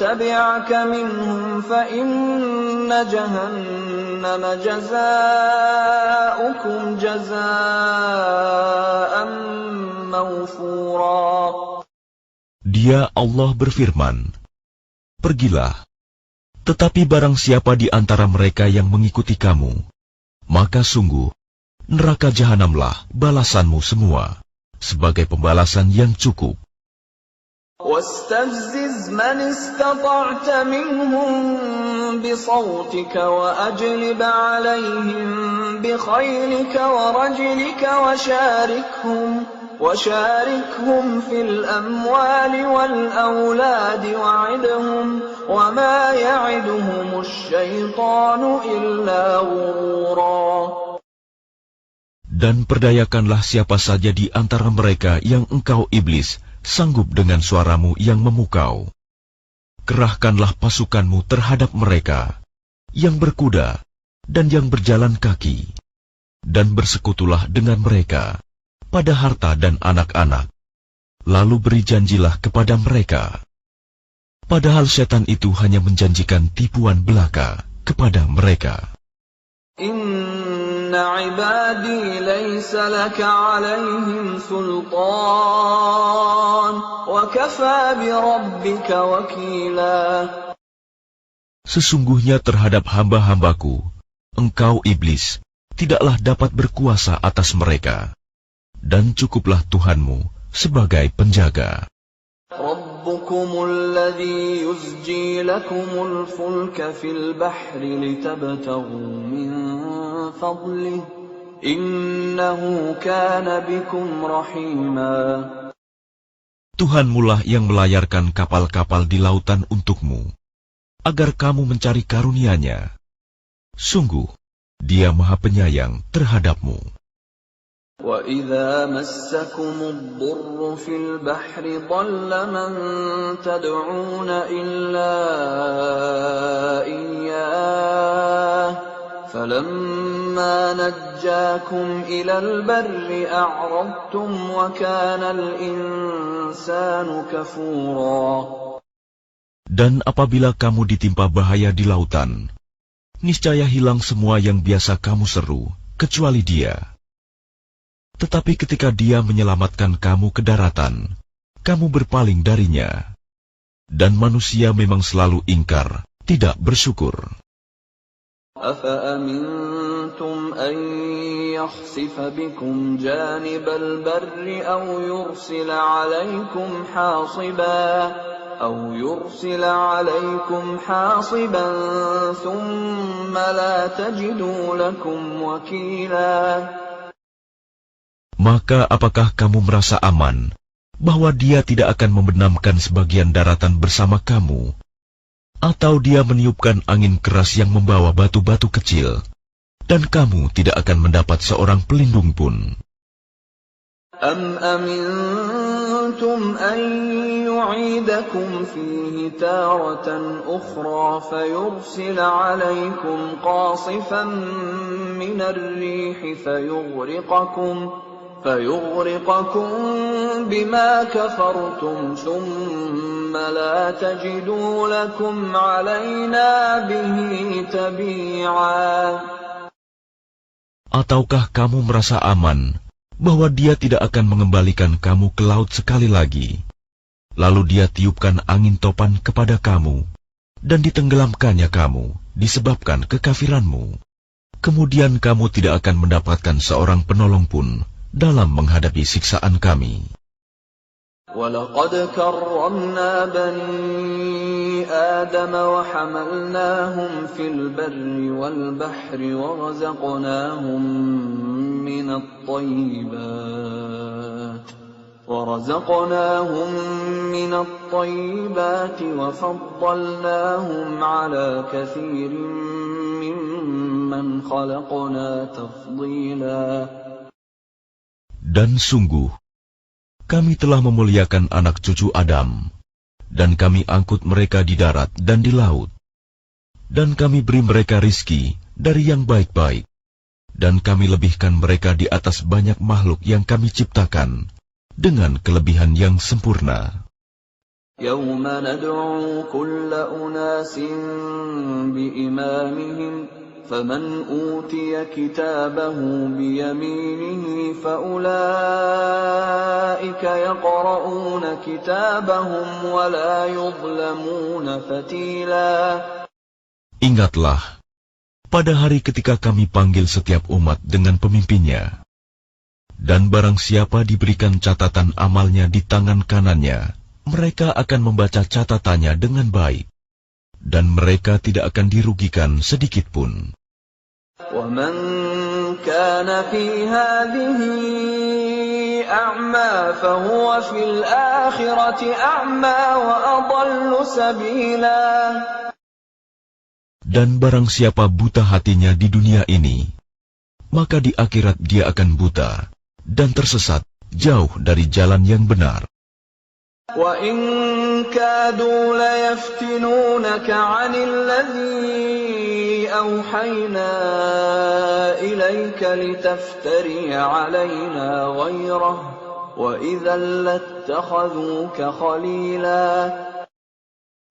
تبعك منهم فإن جهنم جزاؤكم جزاء موفورا. Dia Allah berfirman, pergilah, tetapi barang siapa di antara mereka yang mengikuti kamu, maka sungguh, neraka jahanamlah balasanmu semua, sebagai pembalasan yang cukup. واستفزز من استطعت منهم بصوتك وأجلب عليهم بخيلك ورجلك وشاركهم في الأموال والأولاد وعدهم وما يعدهم الشيطان إلا غرورا. Dan perdayakanlah siapa saja di antara mereka yang engkau iblis sanggup dengan suaramu yang memukau. Kerahkanlah pasukanmu terhadap mereka, yang berkuda dan yang berjalan kaki, dan bersekutulah dengan mereka pada harta dan anak-anak. Lalu beri janjilah kepada mereka. Padahal setan itu hanya menjanjikan tipuan belaka kepada mereka. Inna ibadi laysa laka alaihim sultan wa kafa bi rabbika wakila. Sesungguhnya terhadap hamba-hambaku, engkau iblis tidaklah dapat berkuasa atas mereka, dan cukuplah Tuhanmu sebagai penjaga. Rabbukumul ladzi yuzji lakumul fulka fil bahri litabtaghu min fadlihi innahu kana bikum rahima. Tuhanmulah yang melayarkan kapal-kapal di lautan untukmu, agar kamu mencari karunia-Nya. Sungguh, Dia Maha Penyayang terhadapmu. وَإِذَا مَسَّكُمُ الضُّرُّ فِي الْبَحْرِ ضَلَّ مَن تَدْعُونَ إِلَّا إِيَّاهُ فَلَمَّا نَجَّاكُمْ إِلَى الْبَرِّ أَعْرَضْتُمْ وَكَانَ الْإِنسَانُ كَفُورًا. Dan apabila kamu ditimpa bahaya di lautan, niscaya hilang semua yang biasa kamu seru, kecuali Dia. Tetapi ketika Dia menyelamatkan kamu ke daratan, kamu berpaling darinya. Dan manusia memang selalu ingkar, tidak bersyukur. أَفَأَمِنْتُمْ أَنْ يَخْسِفَ بِكُمْ جَانِبَ الْبَرِّ أَوْ يُرْسِلَ عَلَيْكُمْ حَاصِبًا ثُمَّ لَا تَجِدُوا لَكُمْ وَكِيلًا. Maka apakah kamu merasa aman bahwa Dia tidak akan membenamkan sebagian daratan bersama kamu, atau Dia meniupkan angin keras yang membawa batu-batu kecil, dan kamu tidak akan mendapat seorang pelindung pun? أَمْ أَمِنْتُمْ أَنْ يُعِيدَكُمْ فِيهِ تَارَةً أُخْرَى فَيُرْسِلَ عَلَيْكُمْ قَاصِفًا مِنَ الرِّيحِ فَيُغْرِقَكُمْ بِمَا كَفَرْتُمْ ثُمَّ لَا تَجِدُوا لَكُمْ عَلَيْنَا بِهِ تَبِيعًا. Ataukah kamu merasa aman bahwa Dia tidak akan mengembalikan kamu ke laut sekali lagi, lalu Dia tiupkan angin topan kepada kamu, dan ditenggelamkannya kamu disebabkan kekafiranmu? Kemudian kamu tidak akan mendapatkan seorang penolong pun dalam menghadapi siksaan Kami. وَلَقَدْ كَرَّمْنَا بَنِي آدَمَ وَحَمَلْنَاهُمْ فِي الْبَرِّ وَالْبَحْرِ وَرَزَقْنَاهُمْ مِنَ الطَّيِّبَاتِ وَفَضَّلْنَاهُمْ عَلَى كَثِيرٍ مِّمَّنْ خَلَقْنَا تَفْضِيلًا. Dan sungguh, Kami telah memuliakan anak cucu Adam, dan Kami angkut mereka di darat dan di laut, dan Kami beri mereka rizki dari yang baik-baik, dan Kami lebihkan mereka di atas banyak makhluk yang Kami ciptakan dengan kelebihan yang sempurna. يَوْمَ نَدْعُو كُلَّ أُنَاسٍ بِإِمَامِهِمْ فَمَنْ أُوتِيَ كِتَابَهُ بِيَمِينِهِ فَأُولَئِكَ يَقْرَؤُونَ كِتَابَهُمْ وَلَا يُظْلَمُونَ فَتِيلًا. Ingatlah, pada hari ketika Kami panggil setiap umat dengan pemimpinnya, dan barang siapa diberikan catatan amalnya di tangan kanannya, mereka akan membaca catatannya dengan baik, dan mereka tidak akan dirugikan sedikit pun. وَمَنْ كَانَ فِي هَذِهِ أَعْمَى فَهُوَ فِي الْآخِرَةِ أَعْمَى وَأَضَلُّ سَبِيلًا. Dan barang siapa buta hatinya di dunia ini, maka di akhirat dia akan buta dan tersesat jauh dari jalan yang benar. وَإِنْ كَادُوا لَيَفْتِنُونَكَ عَنِ الَّذِي أَوْحَيْنَا إِلَيْكَ لِتَفْتَرِيَ عَلَيْنَا غَيْرَهُ وَإِذًا لَاتَّخَذُوكَ خَلِيلًا.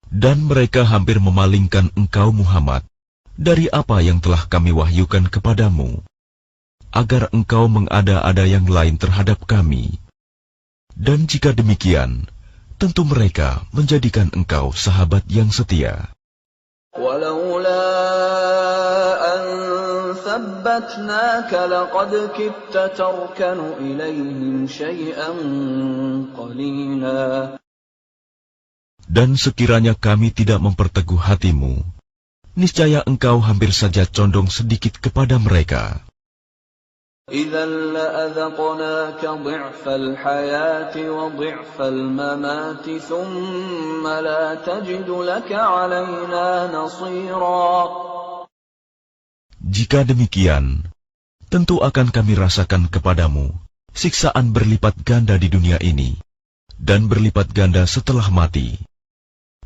Dan mereka hampir memalingkan engkau Muhammad dari apa yang telah Kami wahyukan kepadamu, agar engkau mengada-ada yang lain terhadap Kami. Dan jika demikian, tentu mereka menjadikan engkau sahabat yang setia. وَلَوْلَا أَنْ ثَبَّتْنَاكَ لَقَدْ كِدتَّ تَرْكَنُ إِلَيْهِمْ شَيْئًا قَلِيلًا. Dan sekiranya Kami tidak memperteguh hatimu, niscaya engkau hampir saja condong sedikit kepada mereka. إِذًا لَأَذَقْنَاكَ ضِعْفَ الْحَيَاةِ وَضِعْفَ الْمَمَاتِ ثُمَّ لَا تَجِدُ لَكَ عَلَيْنَا نَصِيرًا. Jika demikian, tentu akan Kami rasakan kepadamu siksaan berlipat ganda di dunia ini, dan berlipat ganda setelah mati.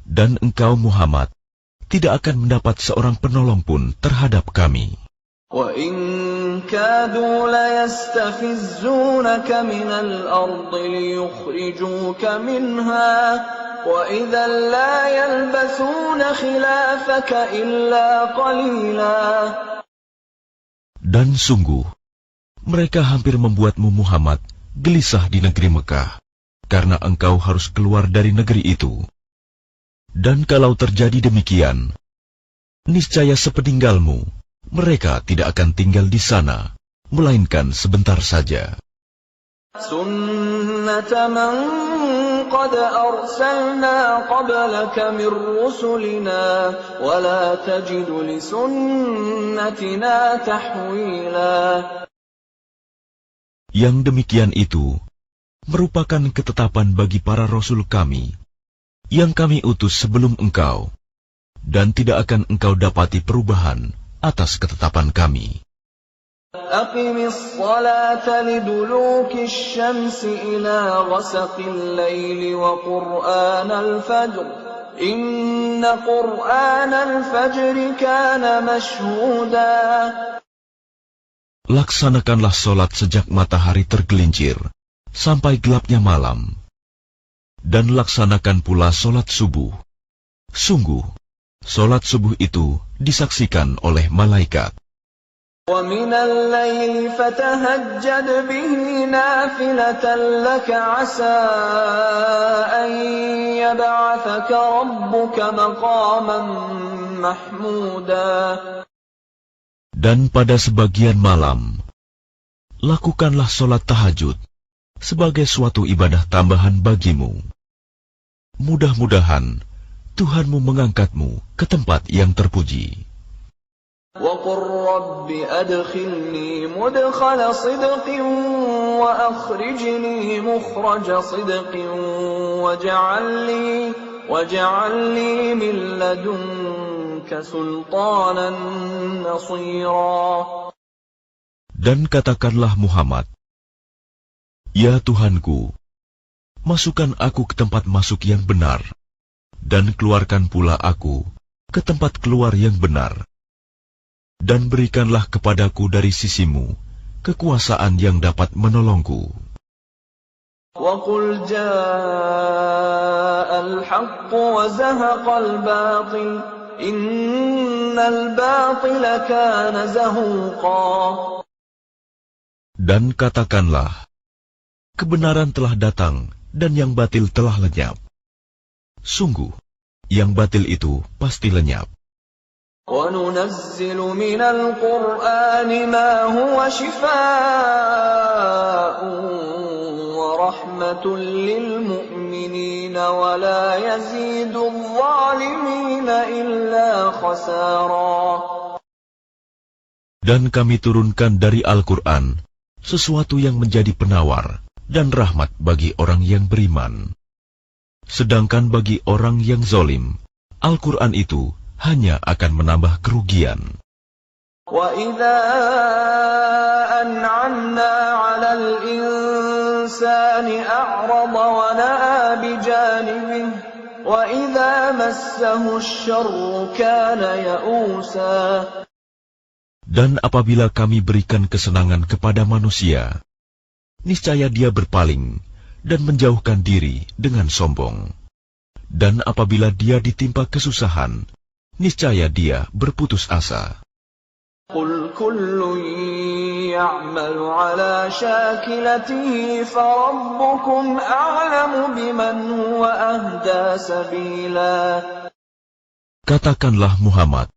Dan engkau Muhammad tidak akan mendapat seorang penolong pun terhadap Kami. وَإِنْ كَادُوا لَيَسْتَفِزُّونَكَ مِنَ الْأَرْضِ لِيُخْرِجُوكَ مِنْهَا وَإِذًا لَا يَلْبَثُونَ خِلَافَكَ إِلَّا قَلِيلًا. Dan sungguh, Mereka hampir membuatmu Muhammad gelisah di negeri Mekah, karena engkau harus keluar dari negeri itu. Dan kalau terjadi demikian, niscaya sepeninggalmu, mereka tidak akan tinggal di sana, melainkan sebentar saja. Sunnata man qad arsalna qablaka min rusulina wa la tajidu li sunnatina tahwila. Yang demikian itu merupakan ketetapan bagi para rasul kami yang kami utus sebelum engkau, dan tidak akan engkau dapati perubahan atas ketetapan kami. Aqimis salata liduluki syamsi ila ghasaqil laili wa qur'anal fajr. Inna qur'anal fajri kana mashhuda. Laksanakanlah solat sejak matahari tergelincir sampai gelapnya malam, dan laksanakan pula solat subuh. Sungguh, solat subuh itu disaksikan oleh malaikat. وَمِنَ اللَّيْلِ فَتَهَجَّدْ بِهِ نَافِلَةً لَكَ عَسَىٰ أَن يَبْعَثَكَ رَبُّكَ مَقَامًا مَّحْمُودًا. Dan pada sebagian malam, lakukanlah solat tahajud sebagai suatu ibadah tambahan bagimu. Mudah-mudahan Tuhanmu mengangkatmu ke tempat yang terpuji. وَقُلْ رَبِّ أَدْخِلْنِي مُدْخَلَ صِدْقٍ وَأَخْرِجْنِي مُخْرَجَ صِدْقٍ وَاجْعَلْ لِي مِن لَّدُنكَ سُلْطَانًا نَّصِيرًا. Dan katakanlah Muhammad, Ya Tuhanku, masukkan aku ke tempat masuk yang benar, dan keluarkan pula aku ke tempat keluar yang benar. Dan berikanlah kepadaku dari sisimu kekuasaan yang dapat menolongku. وَقُلْ جَاءَ الْحَقُّ وَزَهَقَ الْبَاطِلُ إِنَّ الْبَاطِلَ كَانَ زَهُوقًا. Dan katakanlah, kebenaran telah datang dan yang batil telah lenyap. Sungguh, yang batil itu pasti lenyap. وَنُنَزِّلُ مِنَ الْقُرْآنِ مَا هُوَ شِفَاءٌ وَرَحْمَةٌ لِّلْمُؤْمِنِينَ وَلَا يَزِيدُ الظَّالِمِينَ إِلَّا خَسَارًا. Dan kami turunkan dari Al-Quran sesuatu yang menjadi penawar dan rahmat bagi orang yang beriman. Sedangkan bagi orang yang zalim, Al-Quran itu hanya akan menambah kerugian. وَإِذَا أَنْعَمْنَا عَلَى الْإِنسَانِ أَعْرَضَ وَنَأَىٰ بِجَانِبِهِ وَإِذَا مَسَّهُ الشَّرُّ كَانَ يَئُوسًا. Dan apabila kami berikan kesenangan kepada manusia, niscaya dia berpaling dan menjauhkan diri dengan sombong. Dan apabila dia ditimpa kesusahan, niscaya dia berputus asa. قُلْ كُلٌّ يَعْمَلُ عَلَى شَاكِلَتِهِ فَرَبُّكُمْ أَعْلَمُ بِمَنْ هُوَ أَهْدَىٰ سَبِيلًا. Katakanlah Muhammad,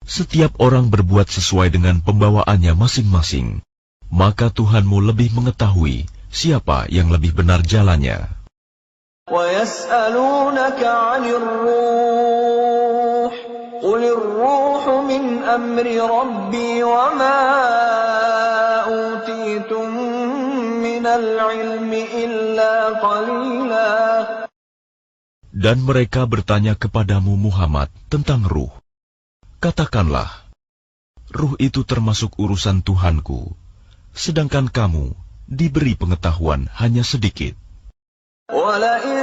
setiap orang berbuat sesuai dengan pembawaannya masing-masing, maka Tuhanmu lebih mengetahui siapa yang lebih benar jalannya. وَيَسْأَلُونَكَ عَنِ الرُّوحِ قُلِ الرُّوحُ مِنْ أَمْرِ رَبِّي وَمَا أُوتِيتُم مِّنَ الْعِلْمِ إِلَّا قَلِيلًا. Dan mereka bertanya kepadamu Muhammad tentang ruh. Katakanlah, ruh itu termasuk urusan Tuhanku, sedangkan kamu diberi pengetahuan hanya sedikit. وَلَئِن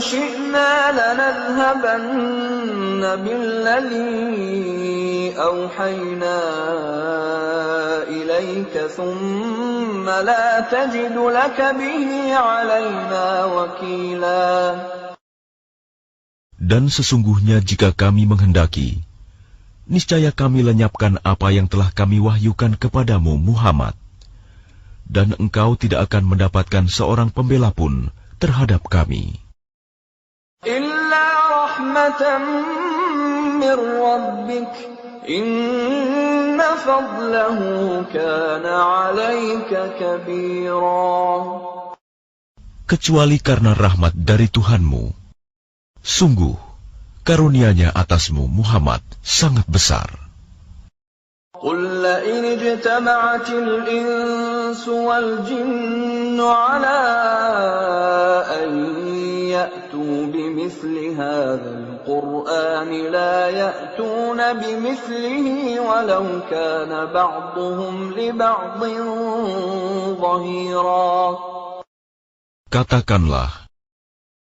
شِئْنَا لَنَذْهَبَنَّ بِالَّذِي أَوْحَيْنَا إِلَيْكَ ثُمَّ لَا تَجِدُ لَكَ بِهِ عَلَيْنَا وَكِيلًا. Dan sesungguhnya jika kami menghendaki, niscaya kami lenyapkan apa yang telah kami wahyukan kepadamu Muhammad, dan engkau tidak akan mendapatkan seorang pembela pun terhadap kami. إلا رحمة من ربك إن فضله كان عليك كبيرا. Kecuali karena rahmat dari Tuhanmu, sungguh karunia-Nya atasmu Muhammad sangat besar. قل لئن اجتمعت الإنس والجن على أن يأتوا بمثل هذا القرآن لا يأتون بمثله ولو كان بعضهم لبعض ظهيرا. Katakanlah,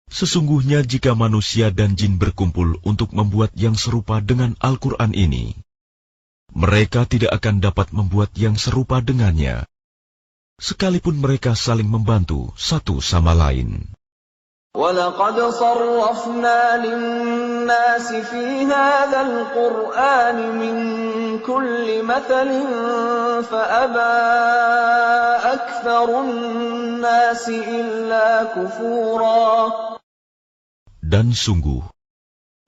sesungguhnya jika manusia dan jin berkumpul untuk membuat yang serupa dengan Al-Quran ini, mereka tidak akan dapat membuat yang serupa dengannya, sekalipun mereka saling membantu satu sama lain. وَلَقَدْ صَرَّفْنَا لِلنَّاسِ فِي هَذَا الْقُرْآنِ مِنْ كُلِّ مَثَلٍ فَأَبَى أَكْثَرُ النَّاسِ إِلَّا كُفُورًا. Dan sungguh,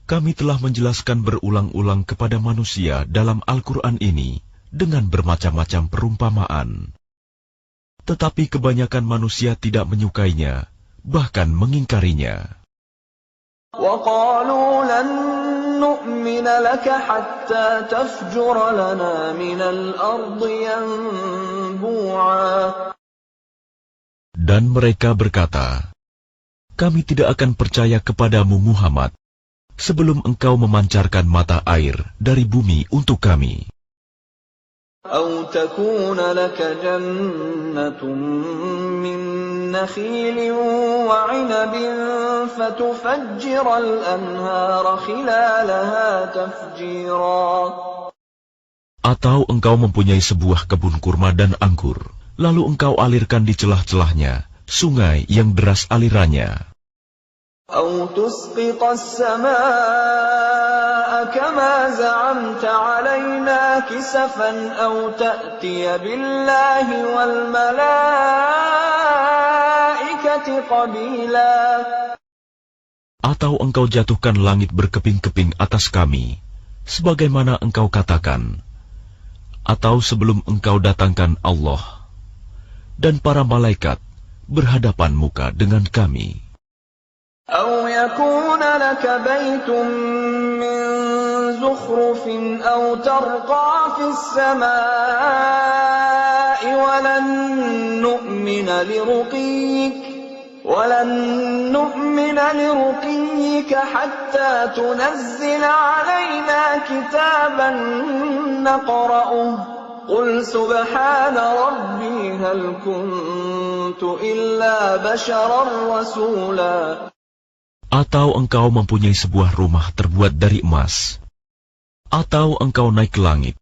kami telah menjelaskan berulang-ulang kepada manusia dalam Al-Quran ini dengan bermacam-macam perumpamaan. Tetapi kebanyakan manusia tidak menyukainya, bahkan mengingkarinya. وَقَالُوا لَن نُّؤْمِنَ لَكَ حَتَّى تَفْجُرَ لَنَا مِنَ الْأَرْضِ يَنبُوعًا. Dan mereka berkata, kami tidak akan percaya kepadamu Muhammad sebelum engkau memancarkan mata air dari bumi untuk kami. أَوْ تَكُونَ لَكَ جَنَّةٌ مِّن نَّخِيلٍ وَعِنَبٍ فَتُفَجِّرَ الْأَنْهَارَ خِلَالَهَا تَفْجِيرًا. Atau engkau mempunyai sebuah kebun kurma dan anggur, lalu engkau alirkan di celah-celahnya sungai yang deras alirannya. أَوْ تُسْقِطَ السَّمَاءَ كَمَا زَعَمْتَ عَلَيْنَا كِسَفًا أَوْ تَأْتِيَ بِاللَّهِ وَالْمَلَائِكَةِ قَبِيلًا. Atau engkau jatuhkan langit berkeping-keping atas kami, sebagaimana engkau katakan, atau sebelum engkau datangkan Allah dan para malaikat berhadapan muka dengan kami. أَوْ يَكُونَ لَكَ بَيْتٌ مِّن زُخْرُفٍ أَوْ تَرْقَىٰ فِي السَّمَاءِ وَلَن نُّؤْمِنَ لِرُقِيِّكَ حَتَّىٰ تُنَزِّلَ عَلَيْنَا كِتَابًا نَّقْرَؤُهُ قُلْ سُبْحَانَ رَبِّي هَلْ كُنتُ إِلَّا بَشَرًا رَّسُولًا. Atau engkau mempunyai sebuah rumah terbuat dari emas, atau engkau naik ke langit,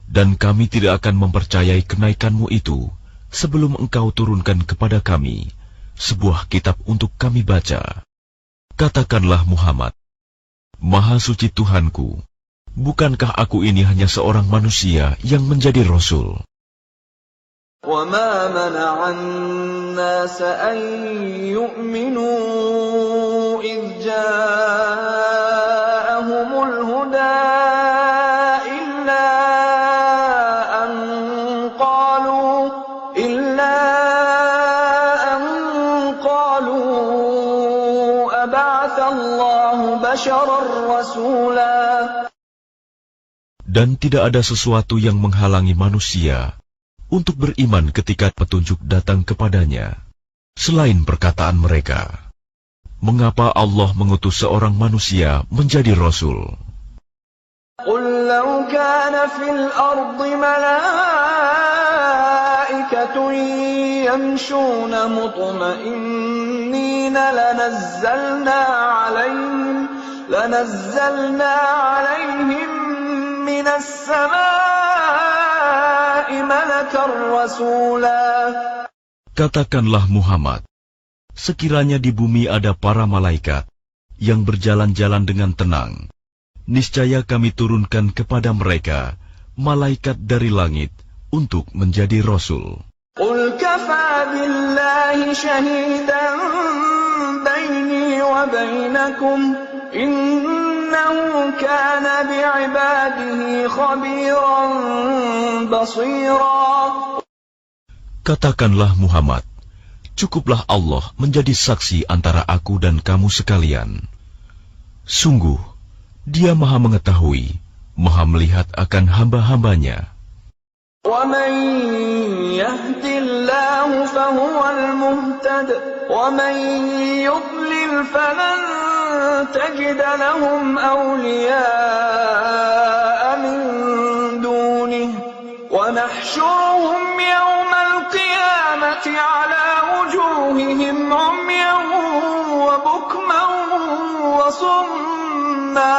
dan kami tidak akan mempercayai kenaikanmu itu sebelum engkau turunkan kepada kami sebuah kitab untuk kami baca. Katakanlah Muhammad, Maha Suci Tuhanku, bukankah aku ini hanya seorang manusia yang menjadi Rasul? وَمَا مَنَعَ النَّاسَ أَن يُؤْمِنُوا إِذْ جَاءَهُمُ الْهُدَىٰ إِلَّا أَن قَالُوا أَبَعَثَ اللَّهُ بَشَرًا رَّسُولًا. Dan tidak ada sesuatu yang menghalangi manusia untuk beriman ketika petunjuk datang kepadanya, selain perkataan mereka, mengapa Allah mengutus seorang manusia menjadi Rasul? قُلْ لَوْ كَانَ فِي الْأَرْضِ مَلَائِكَةٌ يَمْشُونَ مُطْمَئِنِّينَ لَنَزَّلْنَا عَلَيْهِم مِّنَ السَّمَاءِ مَلَكًا رَّسُولًا. Katakanlah Muhammad, sekiranya di bumi ada para malaikat yang berjalan-jalan dengan tenang, niscaya kami turunkan kepada mereka malaikat dari langit untuk menjadi rasul. قل كفى بالله شهيدا بيني وبينكم إنه كان بعباده خبيرا بصيرا. Katakanlah Muhammad, cukuplah Allah menjadi saksi antara aku dan kamu sekalian. Sungguh, Dia Maha mengetahui, Maha melihat akan hamba-hambanya. وَمَن يَهْدِ اللَّهُ فَهُوَ الْمُهْتَدِ وَمَن يُضْلِلْ فَلَن تَجِدَ لَهُمْ أَوْلِيَاءَ مِن دُونِهِ وَنَحْشُرُهُمْ يَوْمَ الْقِيَامَةِ عَلَى وُجُوهِهِمْ عُمْيًا وَبُكْمًا وَصُمًّا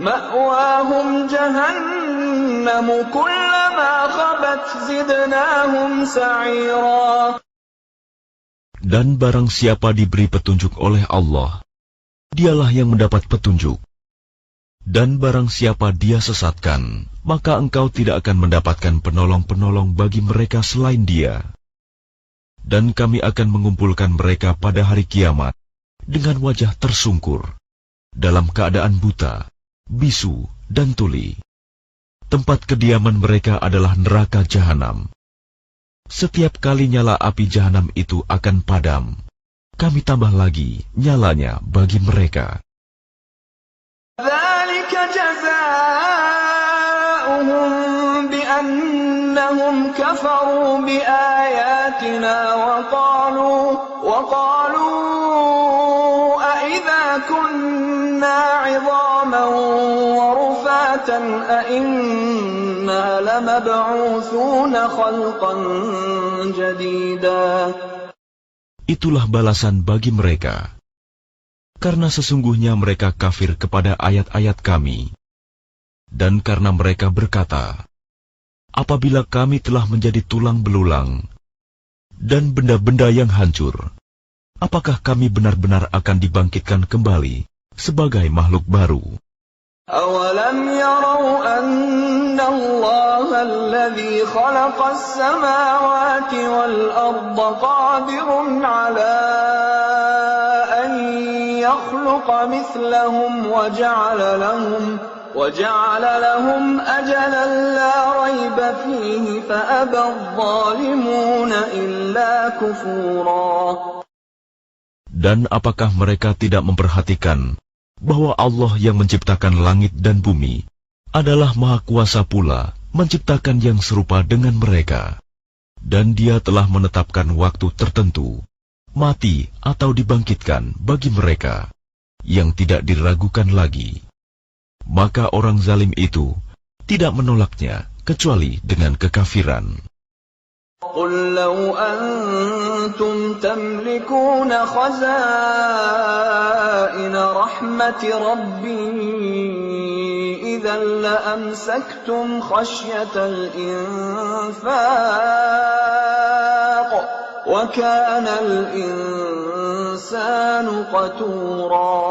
مَأْوَاهُمْ جَهَنَّمُ كُلَّمَا خَبَتْ زِدْنَاهُمْ سَعِيرًا. Dan barang siapa diberi petunjuk oleh Allah, dialah yang mendapat petunjuk. Dan barang siapa Dia sesatkan, maka engkau tidak akan mendapatkan penolong-penolong bagi mereka selain Dia. Dan kami akan mengumpulkan mereka pada hari kiamat dengan wajah tersungkur, dalam keadaan buta, bisu, dan tuli. Tempat kediaman mereka adalah neraka jahanam. Setiap kali nyala api jahanam itu akan padam, kami tambah lagi nyalanya bagi mereka. ذَلِكَ جَزَاؤُهُم بِأَنَّهُمْ كَفَرُوا بِآيَاتِنَا وَقَالُوا أَإِذَا كُنَّا عِظَامًا وَرُفَاتًا أَإِنَّا لَمَبْعُوثُونَ خَلْقًا جَدِيدًا. Itulah balasan bagi mereka, karena sesungguhnya mereka kafir kepada ayat-ayat kami, dan karena mereka berkata, apabila kami telah menjadi tulang belulang dan benda-benda yang hancur, apakah kami benar-benar akan dibangkitkan kembali sebagai makhluk baru? أَوَلَمْ يَرَوْا أَنَّ اللَّهَ الَّذِي خَلَقَ السَّمَاوَاتِ وَالْأَرْضَ قَادِرٌ عَلَىٰ أَن يَخْلُقَ مِثْلَهُمْ وَجَعَلَ لَهُمْ أَجَلًا لَّا رَيْبَ فِيهِ فَأَبَى الظَّالِمُونَ إِلَّا كُفُورًا. Dan apakah mereka tidak memperhatikan bahwa Allah yang menciptakan langit dan bumi adalah Maha Kuasa pula menciptakan yang serupa dengan mereka, dan Dia telah menetapkan waktu tertentu, mati atau dibangkitkan bagi mereka, yang tidak diragukan lagi. Maka orang zalim itu tidak menolaknya kecuali dengan kekafiran. قُل لَّوْ أَنتُمْ تَمْلِكُونَ خَزَائِنَ رَحْمَةِ رَبِّي إِذًا لَّأَمْسَكْتُمْ خَشْيَةَ الْإِنفَاقِ وَكَانَ الْإِنسَانُ قَتُورًا.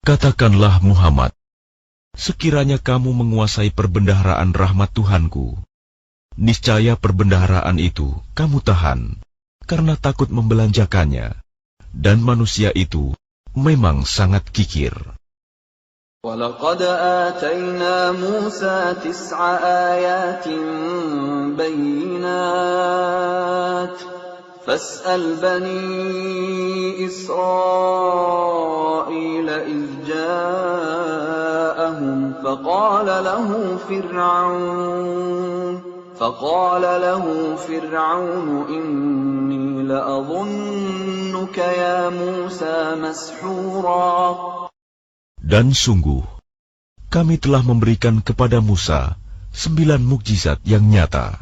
Katakanlah Muhammad, sekiranya kamu menguasai perbendaharaan rahmat Tuhanku, niscaya perbendaharaan itu kamu tahan, karena takut membelanjakannya, dan manusia itu memang sangat kikir. وَلَقَدْ آتَيْنَا مُوسَى 9 آيَاتٍ بَيِّنَاتٍ فَاسْأَلْ بَنِي إِسْرَائِيلَ إِذْ جَاءَهُمْ فقال له فرعون إني لأظنك يا موسى مسحورا. Dan sungguh, kami telah memberikan kepada Musa 9 mukjizat yang nyata.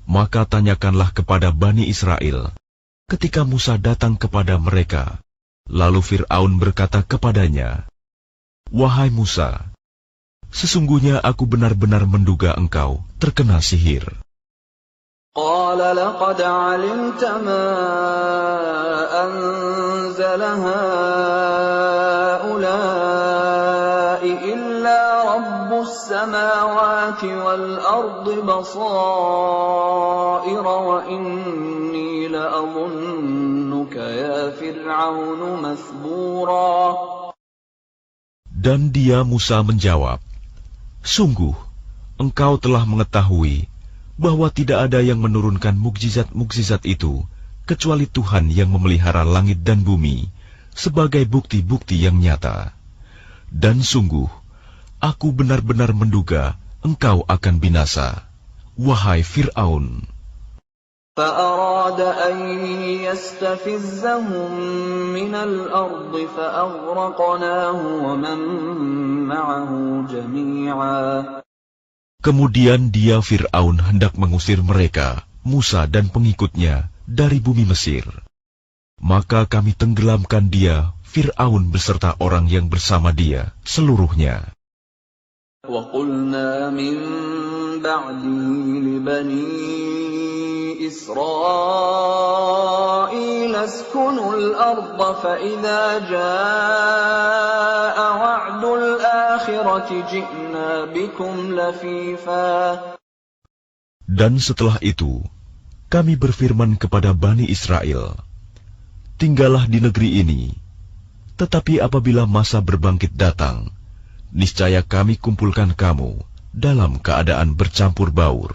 Maka tanyakanlah kepada Bani Israel, ketika Musa datang kepada mereka, lalu Fir'aun berkata kepadanya, "Wahai Musa, sesungguhnya aku benar-benar menduga engkau terkena sihir." قال لقد علمت ما أنزل هؤلاء إلا رب السماوات والأرض بصائر وإني لأظنك يا فرعون مثبورا. Dan dia Musa menjawab, sungguh, engkau telah mengetahui bahwa tidak ada yang menurunkan mukjizat-mukjizat itu kecuali Tuhan yang memelihara langit dan bumi sebagai bukti-bukti yang nyata. Dan sungguh, aku benar-benar menduga engkau akan binasa, wahai Fir'aun. فأراد أن يستفزهم من الأرض فأغرقناه ومن معه جميعا. Kemudian dia Fir'aun hendak mengusir mereka, Musa dan pengikutnya, dari bumi Mesir. Maka kami tenggelamkan dia, Fir'aun beserta orang yang bersama dia, seluruhnya. وَقُلْنَا مِنْ بَعْدِهِ لِبَنِي إِسْرَائِيلَ اسْكُنُوا الْأَرْضَ فَإِذَا جَاءَ وَعْدُ الْآخِرَةِ جِئْنَا بِكُمْ لَفِيفًا. Dan setelah itu, kami berfirman kepada Bani Israel, tinggallah di negeri ini, tetapi apabila masa berbangkit datang, niscaya kami kumpulkan kamu dalam keadaan bercampur baur.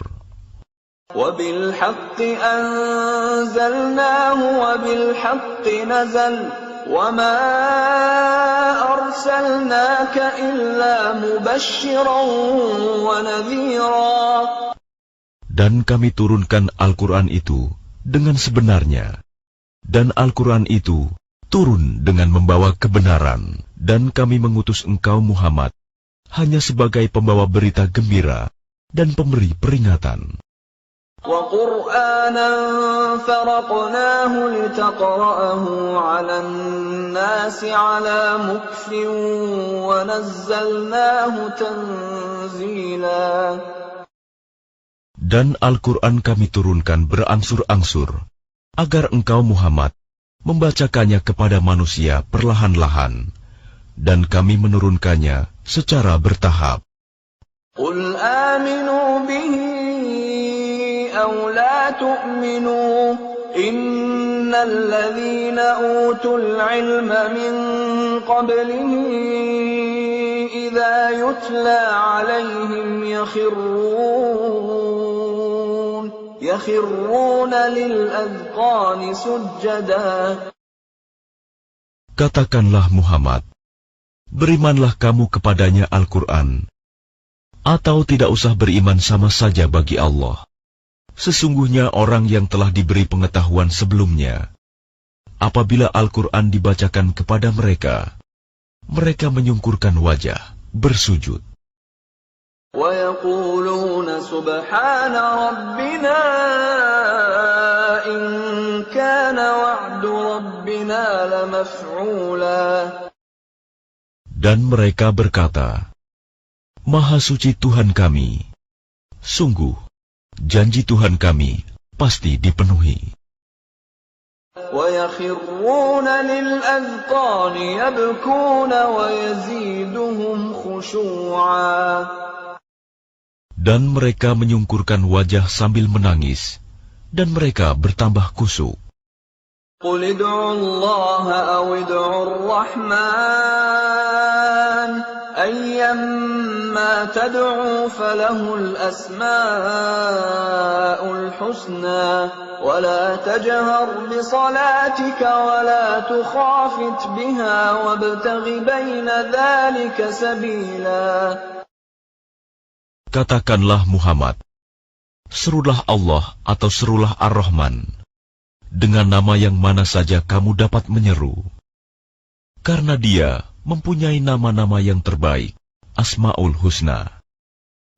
وَبِالْحَقِّ أَنزَلْنَاهُ وَبِالْحَقِّ نَزَلَ وَمَا أَرْسَلْنَاكَ إِلَّا مُبَشِّرًا وَنَذِيرًا. Dan kami turunkan Al-Quran itu dengan sebenarnya, dan Al-Quran itu turun dengan membawa kebenaran, dan kami mengutus engkau Muhammad hanya sebagai pembawa berita gembira dan pemberi peringatan. وَقُرْآنًا فَرَقْنَاهُ لِتَقْرَأَهُ عَلَى النَّاسِ عَلَى مُكْثٍ وَنَزَّلْنَاهُ تَنزِيلًا. Dan Al-Quran kami turunkan berangsur-angsur, agar engkau Muhammad membacakannya kepada manusia perlahan-lahan, dan kami menurunkannya secara bertahap. قُلْ آمِنُوا بِهِ أَوْ لَا تُؤْمِنُوا إِنَّ الَّذِينَ أُوتُوا الْعِلْمَ مِنْ قَبْلِهِ إِذَا يُتْلَى عَلَيْهِمْ يَخِرُّونَ لِلْأَذْقَانِ سُجَّدًا. Katakanlah Muhammad, berimanlah kamu kepadanya Al-Quran, atau tidak usah beriman sama saja bagi Allah. Sesungguhnya orang yang telah diberi pengetahuan sebelumnya, apabila Al-Quran dibacakan kepada mereka, mereka menyungkurkan wajah, bersujud. وَيَقُولُونَ سُبْحَانَ رَبِّنَا إِنْ كَانَ وَعْدُ رَبِّنَا لَمَفْعُولًا. Dan mereka berkata, Maha suci Tuhan kami, sungguh, janji Tuhan kami pasti dipenuhi. وَيَخِرُّونَ لِلْأَذْقَانِ يَبْكُونَ وَيَزِيدُهُمْ خُشُوعًا. Dan mereka menyungkurkan wajah sambil menangis, dan mereka bertambah khusyuk. قُلِ ادْعُوا اللَّهَ أَوِ ادْعُوا الرَّحْمَنَ أَيَّمَّا تَدْعُوا فَلَهُ الْأَسْمَاءُ الْحُسْنَى وَلَا تَجْهَرْ بِصَلَاتِكَ وَلَا تُخَافِتْ بِهَا وَابْتَغِ بَيْنَ ذَلِكَ سَبِيلًا. Katakanlah Muhammad, serulah Allah atau serulah Ar-Rahman, dengan nama yang mana saja kamu dapat menyeru. Karena dia mempunyai nama-nama yang terbaik, Asma'ul Husna.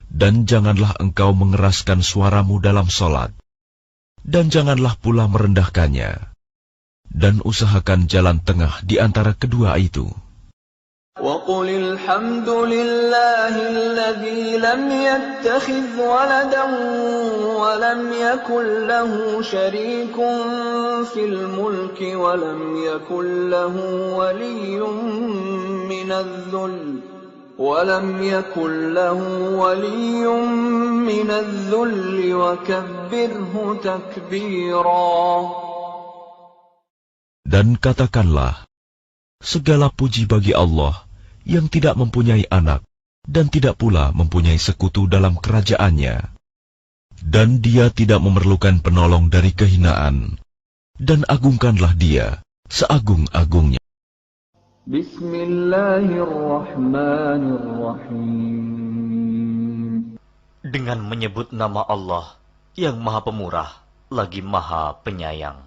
Dan janganlah engkau mengeraskan suaramu dalam sholat, dan janganlah pula merendahkannya, dan usahakan jalan tengah di antara kedua itu. وقل الحمد لله الذي لم يتخذ ولدا ولم يكن له شريك في الملك ولم يكن له ولي من الذل وكبره تكبيرا. Dan katakanlah, segala puji bagi Allah yang tidak mempunyai anak dan tidak pula mempunyai sekutu dalam kerajaannya. Dan dia tidak memerlukan penolong dari kehinaan. Dan agungkanlah dia seagung-agungnya. Bismillahirrahmanirrahim. Dengan menyebut nama Allah yang Maha Pemurah lagi Maha Penyayang.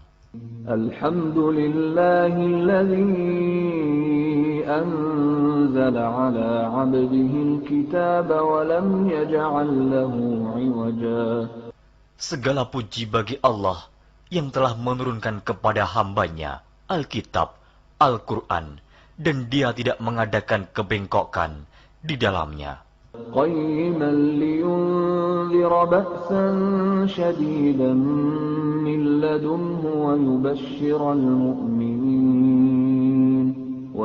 Alhamdulillahilladzi anzala ala 'abdihi al-kitaba wa lam yaj'al lahu 'iwaja. Segala puji bagi Allah yang telah menurunkan kepada hambanya Alkitab, Al-Quran, dan dia tidak mengadakan kebengkokan di dalamnya. Qayyiman liyunzira ba'san shadidan min ladunhu wa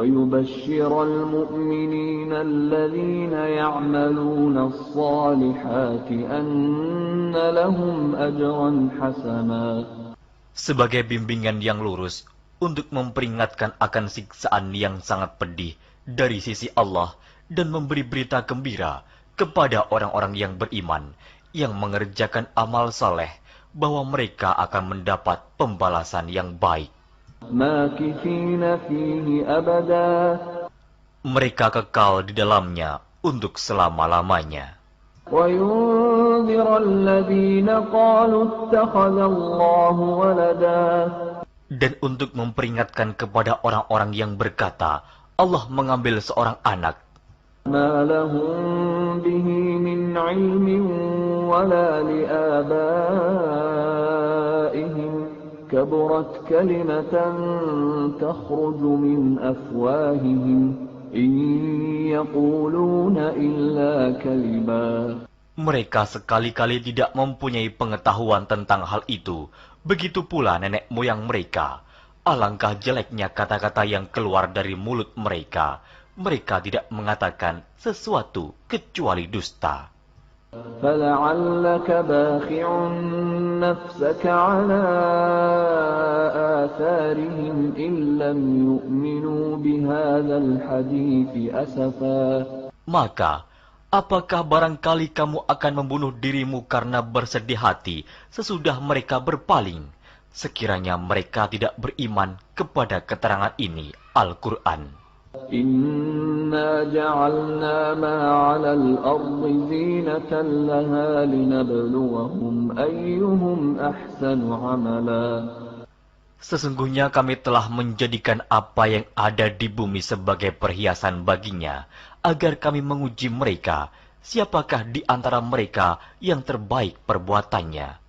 yubashshiral mu'minina alladhina ya'maluna as-salihati anna lahum ajran hasana. Sebagai bimbingan yang lurus untuk memperingatkan akan siksaan yang sangat pedih dari sisi Allah dan memberi berita gembira kepada orang-orang yang beriman yang mengerjakan amal saleh bahwa mereka akan mendapat pembalasan yang baik. Makithina fihi abada. Mereka kekal di dalamnya untuk selama-lamanya. Wa yunzira alladhina qalu ittakhadha Allahu walada. Dan untuk memperingatkan kepada orang-orang yang berkata, Allah mengambil seorang anak. Ma lahum bihi min 'ilmin wala li'abaihim kaburat kalimatan takhruju min afwahihim in yaquluna illa kadhiba. Mereka sekali-kali tidak mempunyai pengetahuan tentang hal itu. Begitu pula nenek moyang mereka. Alangkah jeleknya kata-kata yang keluar dari mulut mereka. Mereka tidak mengatakan sesuatu kecuali dusta. فَلَعَلَّكَ بَاخِعٌ نَفْسَكَ عَلَىٰ آثَارِهِمْ إِن لَّمْ يُؤْمِنُوا بِهَٰذَا الْحَدِيثِ أَسَفًا. Maka, apakah barangkali kamu akan membunuh dirimu karena bersedih hati sesudah mereka berpaling, sekiranya mereka tidak beriman kepada keterangan ini, Al-Quran. Inna ja'alna ma 'alal ardi zinatan laha linabluwahum ayyuhum ahsanu 'amala. Sesungguhnya kami telah menjadikan apa yang ada di bumi sebagai perhiasan baginya, agar kami menguji mereka, siapakah di antara mereka yang terbaik perbuatannya.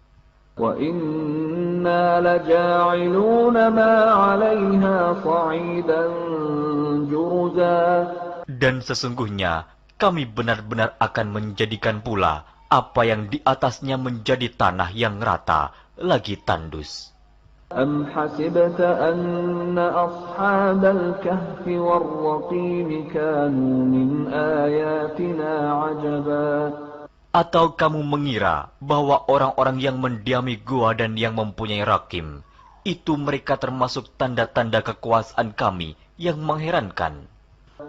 Wa inna laja'iluna ma 'alayha sa'idan juruza. Dan sesungguhnya kami benar-benar akan menjadikan pula apa yang di atasnya menjadi tanah yang rata lagi tandus. Am hasibta anna ashabal kahfi war-raqim kanu min ayatina 'ajaba. Atau kamu mengira bahwa orang-orang yang mendiami gua dan yang mempunyai rakim, itu mereka termasuk tanda-tanda kekuasaan kami yang mengherankan.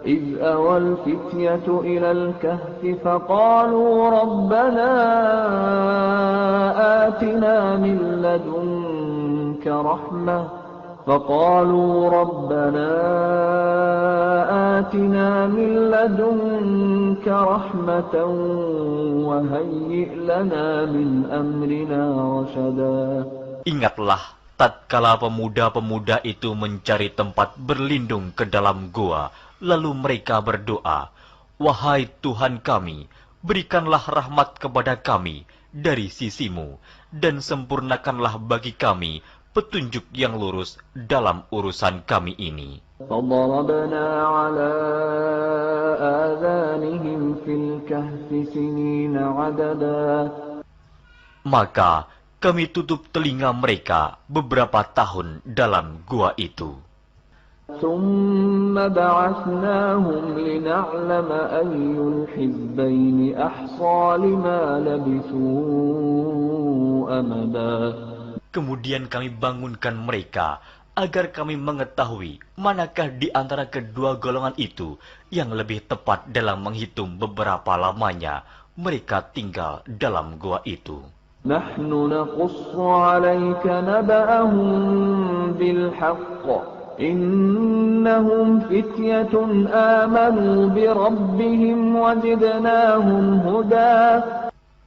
إِذْ أَوَى الْفِتْيَةُ إِلَى الْكَهْفِ فَقَالُوا رَبَّنَا آتِنَا مِن لَّدُنكَ رَحْمَةً وَهَيِّئْ لَنَا مِنْ أَمْرِنَا رَشَدًا. Ingatlah tatkala pemuda-pemuda itu mencari tempat berlindung ke dalam gua, lalu mereka berdoa, "Wahai Tuhan kami, berikanlah rahmat kepada kami dari sisimu, dan sempurnakanlah bagi kami petunjuk yang lurus dalam urusan kami ini." فَضَرَبْنَا عَلَىٰ الكهف سنين عددا Maka kami tutup telinga mereka beberapa tahun dalam gua itu. ثم بعثناهم لنعلم أي الحزبين أحصى لما لبثوا أمدا. Kemudian kami bangunkan mereka agar kami mengetahui manakah di antara kedua golongan itu yang lebih tepat dalam menghitung beberapa lamanya mereka tinggal dalam gua itu. نحن نقص عليك نبأهم بالحق إنهم فتية آمنوا بربهم وزدناهم هدى.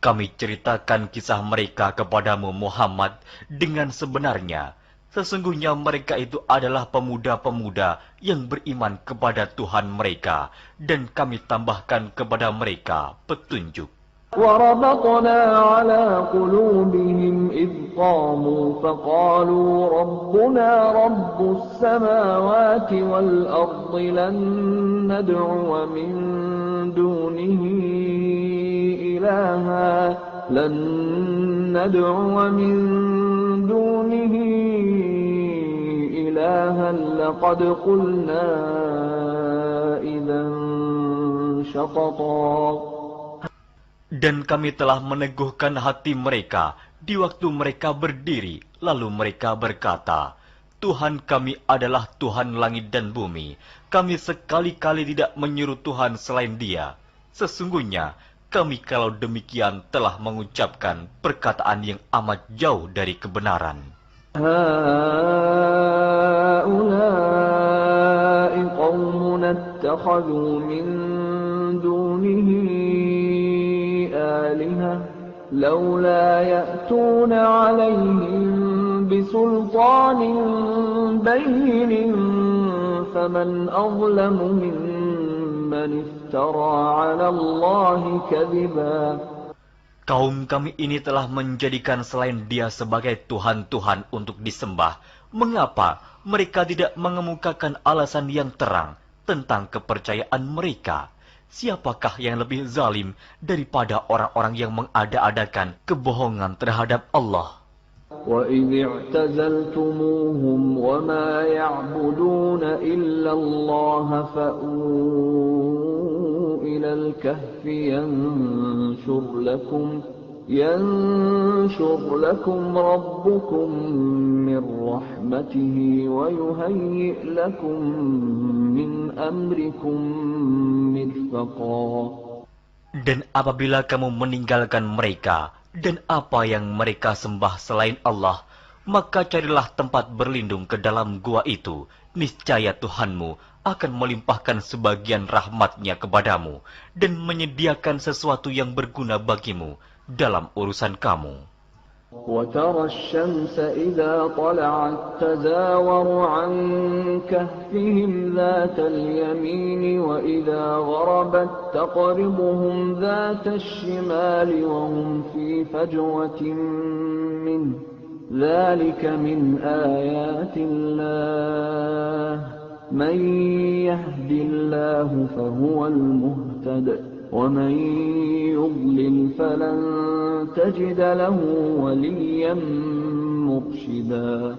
Kami ceritakan kisah mereka kepadamu Muhammad dengan sebenarnya. Sesungguhnya mereka itu adalah pemuda-pemuda yang beriman kepada Tuhan mereka, dan kami tambahkan kepada mereka petunjuk. وربطنا على قلوبهم إذ قاموا فقالوا ربنا رب السماوات والأرض لن ندعو من دونه إلها لقد قلنا إذا شططا. Dan kami telah meneguhkan hati mereka di waktu mereka berdiri, lalu mereka berkata, Tuhan kami adalah Tuhan langit dan bumi. Kami sekali-kali tidak menyuruh Tuhan selain Dia. Sesungguhnya, kami kalau demikian telah mengucapkan perkataan yang amat jauh dari kebenaran. هؤلاء قومنا اتخذوا من دونه آلهة لولا يأتون عليهم بسلطان بين فمن أظلم ممن افترى على الله كذبا. Kaum kami ini telah menjadikan selain Dia sebagai Tuhan-Tuhan untuk disembah. Mengapa mereka tidak mengemukakan alasan yang terang tentang kepercayaan mereka? Siapakah yang lebih zalim daripada orang-orang yang mengada-adakan kebohongan terhadap Allah? وَإِذِ اعْتَزَلْتُمُوهُمْ وَمَا يَعْبُدُونَ إِلَّا اللَّهَ فَأْوُوا إِلَى الْكَهْفِ يَنشُرْ لَكُمْ رَبُّكُمْ مِنْ رَحْمَتِهِ وَيُهَيِّئْ لَكُمْ مِنْ أَمْرِكُمْ مِرْفَقًا. Dan apabila kamu meninggalkan mereka dan apa yang mereka sembah selain Allah, maka carilah tempat berlindung ke dalam gua itu. Niscaya Tuhanmu akan melimpahkan sebagian rahmat-Nya kepadamu dan menyediakan sesuatu yang berguna bagimu dalam urusan kamu. وَتَرَى الشَّمْسَ إِذَا طَلَعَتْ تَزَاوَرُ عَنْ كَهْفِهِمْ ذَاتَ الْيَمِينِ وَإِذَا غَرَبَتْ تَقْرِضُهُمْ ذَاتَ الشِّمَالِ وَهُمْ فِي فَجْوَةٍ مِّنْهُ ذَلِكَ مِنْ آيَاتِ اللَّهِ مَنْ يَهْدِ اللَّهُ فَهُوَ الْمُهْتَدِ وَمَنْ يُضْلِلْ فَلَنْ تَجِدَ لَهُ وَلِيًّا مُرْشِدًا.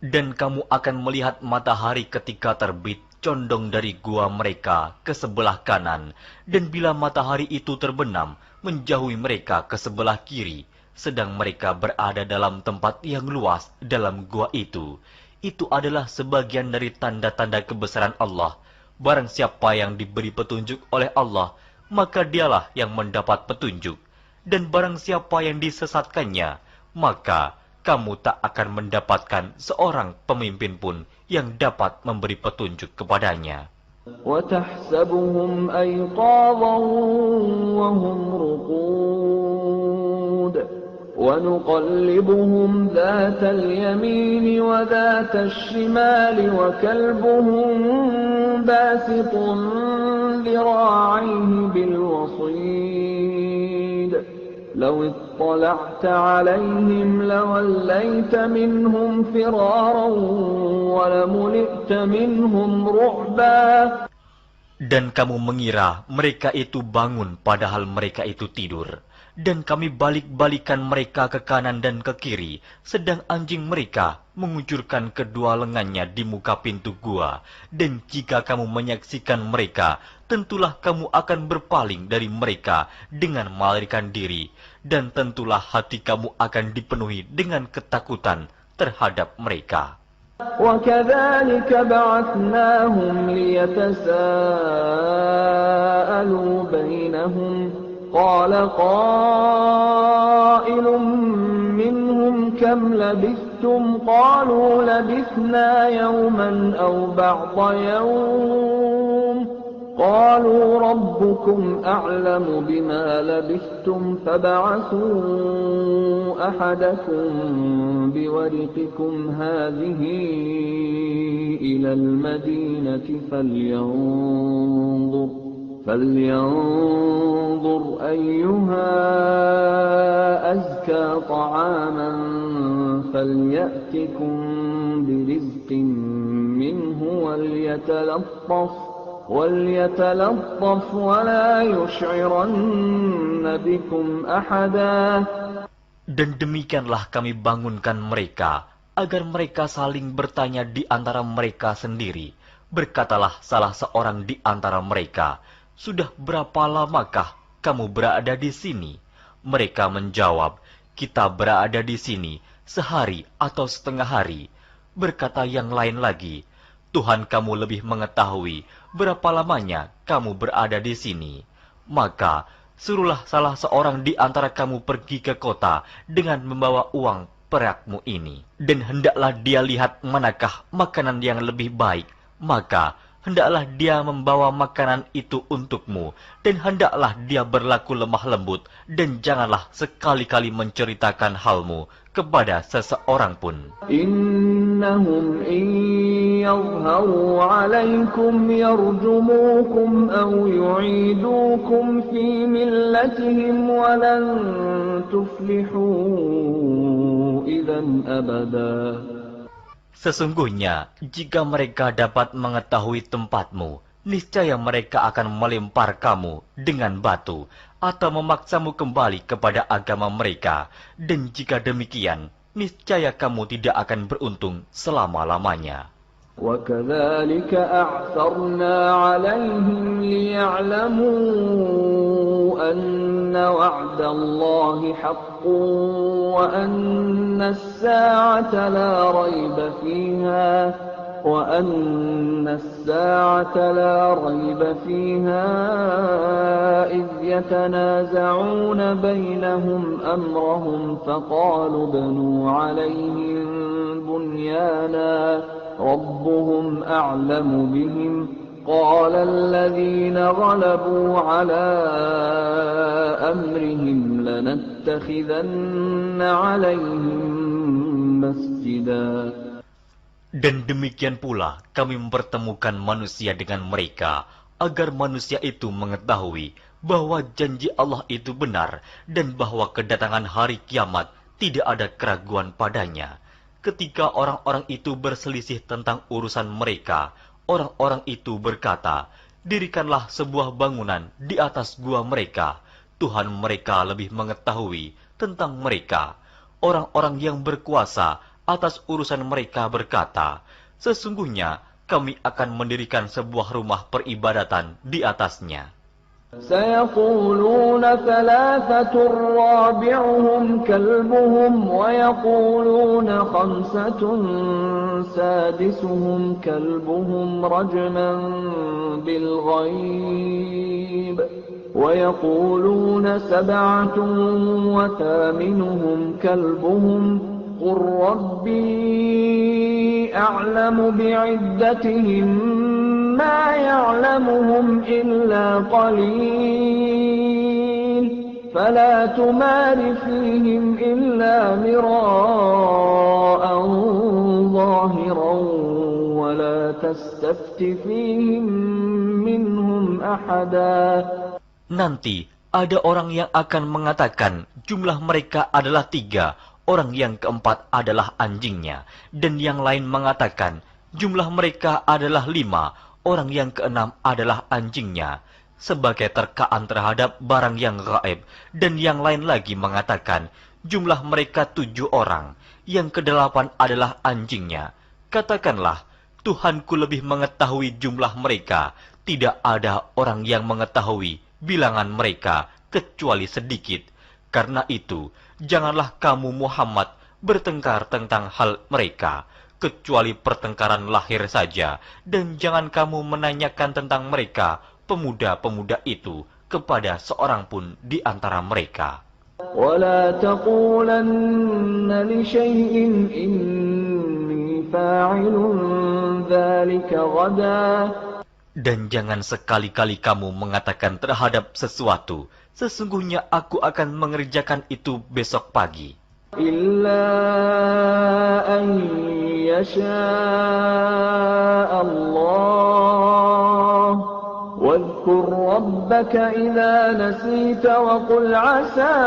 Dan kamu akan melihat matahari ketika terbit condong dari gua mereka ke sebelah kanan, dan bila matahari itu terbenam, menjauhi mereka ke sebelah kiri, sedang mereka berada dalam tempat yang luas dalam gua itu. Itu adalah sebagian dari tanda-tanda kebesaran Allah. Barang siapa yang diberi petunjuk oleh Allah, maka dialah yang mendapat petunjuk. Dan barang siapa yang disesatkannya, maka kamu tak akan mendapatkan seorang pemimpin pun yang dapat memberi petunjuk kepadanya. وَتَحْسَبُهُمْ أَيْقَاظًا وَهُمْ رُقُودٌ وَنُقَلِّبُهُمْ ذَاتَ الْيَمِينِ وَذَاتَ الشِّمَالِ وَكَلْبُهُمْ بَاسِطٌ ذِرَاعَيْهِ بِالْوَصِيدِ لَوِ اطَّلَعْتَ عَلَيْهِمْ لَوَلَّيْتَ مِنْهُمْ فِرَارًا وَلَمُلِئْتَ مِنْهُمْ رُعْبًا. Dan kamu mengira mereka itu bangun padahal mereka itu tidur. Dan kami balik-balikan mereka ke kanan dan ke kiri, sedang anjing mereka mengucurkan kedua lengannya di muka pintu gua. Dan jika kamu menyaksikan mereka, tentulah kamu akan berpaling dari mereka dengan melarikan diri. Dan tentulah hati kamu akan dipenuhi dengan ketakutan terhadap mereka. وَكَذَلِكَ بَعَثْنَاهُمْ لِيَتَسَاءَلُوا بَيْنَهُمْ قَالَ قَائِلٌ مِّنْهُمْ كَمْ لَبِثْتُمْ قَالُوا لَبِثْنَا يَوْمًا أَوْ بَعْضَ يَوْمٍ قَالُوا رَبُّكُمْ أَعْلَمُ بِمَا لَبِثْتُمْ فَابْعَثُوا أَحَدَكُمْ بِوَرِقِكُمْ هَٰذِهِ إِلَى الْمَدِينَةِ فَلْيَنظُرْ أَيُّهَا أَزْكَىٰ طَعَامًا فَلْيَأْتِكُم بِرِزْقٍ مِّنْهُ وَلْيَتَلَطَّفْ وَلَا يُشْعِرَنَّ بِكُمْ أَحَدًا. Dan demikianlah kami bangunkan mereka, agar mereka saling bertanya di antara mereka sendiri. Berkatalah salah seorang di antara mereka, "Sudah berapa lamakah kamu berada di sini?" Mereka menjawab, "Kita berada di sini sehari atau setengah hari." Berkata yang lain lagi, "Tuhan kamu lebih mengetahui berapa lamanya kamu berada di sini. Maka suruhlah salah seorang di antara kamu pergi ke kota dengan membawa uang perakmu ini. Dan hendaklah dia lihat manakah makanan yang lebih baik. Maka hendaklah dia membawa makanan itu untukmu. Dan hendaklah dia berlaku lemah lembut. Dan janganlah sekali-kali menceritakan halmu kepada seseorang pun. Innahum in yadhharu alaykum yarjumukum aw yu'idukum fi millatihim wa lan tuflihu idzan abada. Sesungguhnya, jika mereka dapat mengetahui tempatmu, niscaya mereka akan melempar kamu dengan batu atau memaksamu kembali kepada agama mereka. Dan jika demikian, niscaya kamu tidak akan beruntung selama-lamanya. وَكَذَلِكَ أَعْثَرْنَا عَلَيْهِمْ لِيَعْلَمُوا أَنَّ وَعْدَ اللَّهِ حَقٌّ وَأَنَّ السَّاعَةَ لَا رَيْبَ فِيهَا إِذْ يَتَنَازَعُونَ بَيْنَهُمْ أَمْرَهُمْ فَقَالُوا ابْنُوا عَلَيْهِم بُنْيَانًا رَبُّهُمْ أَعْلَمُ بِهِمْ قَالَ الَّذِينَ غَلَبُوا عَلَىٰ أَمْرِهِمْ لَنَتَّخِذَنَّ عَلَيْهِم مَّسْجِدًا. Dan demikian pula kami mempertemukan manusia dengan mereka, agar manusia itu mengetahui bahwa janji Allah itu benar, dan bahwa kedatangan hari kiamat tidak ada keraguan padanya. Ketika orang-orang itu berselisih tentang urusan mereka, orang-orang itu berkata, "Dirikanlah sebuah bangunan di atas gua mereka. Tuhan mereka lebih mengetahui tentang mereka." Orang-orang yang berkuasa atas urusan mereka berkata, "Sesungguhnya kami akan mendirikan sebuah rumah peribadatan di atasnya." سَيَقُولُونَ ثَلَاثَةٌ رَّابِعُهُمْ كَلْبُهُمْ وَيَقُولُونَ خَمْسَةٌ سَادِسُهُمْ كَلْبُهُمْ رَجْمًا بِالْغَيْبِ وَيَقُولُونَ سَبْعَةٌ وَثَامِنُهُمْ كَلْبُهُمْ قُل رَّبِّي أَعْلَمُ بِعِدَّتِهِم مَّا يَعْلَمُهُمْ إِلَّا قَلِيلٌ فَلَا تُمَارِ فِيهِمْ إِلَّا مِرَاءً ظَاهِرًا وَلَا تَسْتَفْتِ فِيهِم مِّنْهُمْ أَحَدًا. Nanti ada orang yang akan mengatakan jumlah mereka adalah 3, orang yang keempat adalah anjingnya. Dan yang lain mengatakan jumlah mereka adalah 5, orang yang keenam adalah anjingnya, sebagai terkaan terhadap barang yang gaib, dan yang lain lagi mengatakan, jumlah mereka 7 orang, yang kedelapan adalah anjingnya. Katakanlah, Tuhanku lebih mengetahui jumlah mereka, tidak ada orang yang mengetahui bilangan mereka, kecuali sedikit. Karena itu, janganlah kamu Muhammad bertengkar tentang hal mereka, kecuali pertengkaran lahir saja, dan jangan kamu menanyakan tentang mereka, pemuda-pemuda itu, kepada seorang pun di antara mereka. وَلَا تَقُولَنَّ لِشَيْءٍ إِنِّي فَاعِلٌ ذَلِكَ غَدًا. Dan jangan sekali-kali kamu mengatakan terhadap sesuatu, sesungguhnya aku akan mengerjakan itu besok pagi. إِلَّا أَن يَشَاءَ اللَّهُ وَاذْكُرْ رَبَّكَ إِذَا نَسِيتَ وَقُلْ عَسَىٰ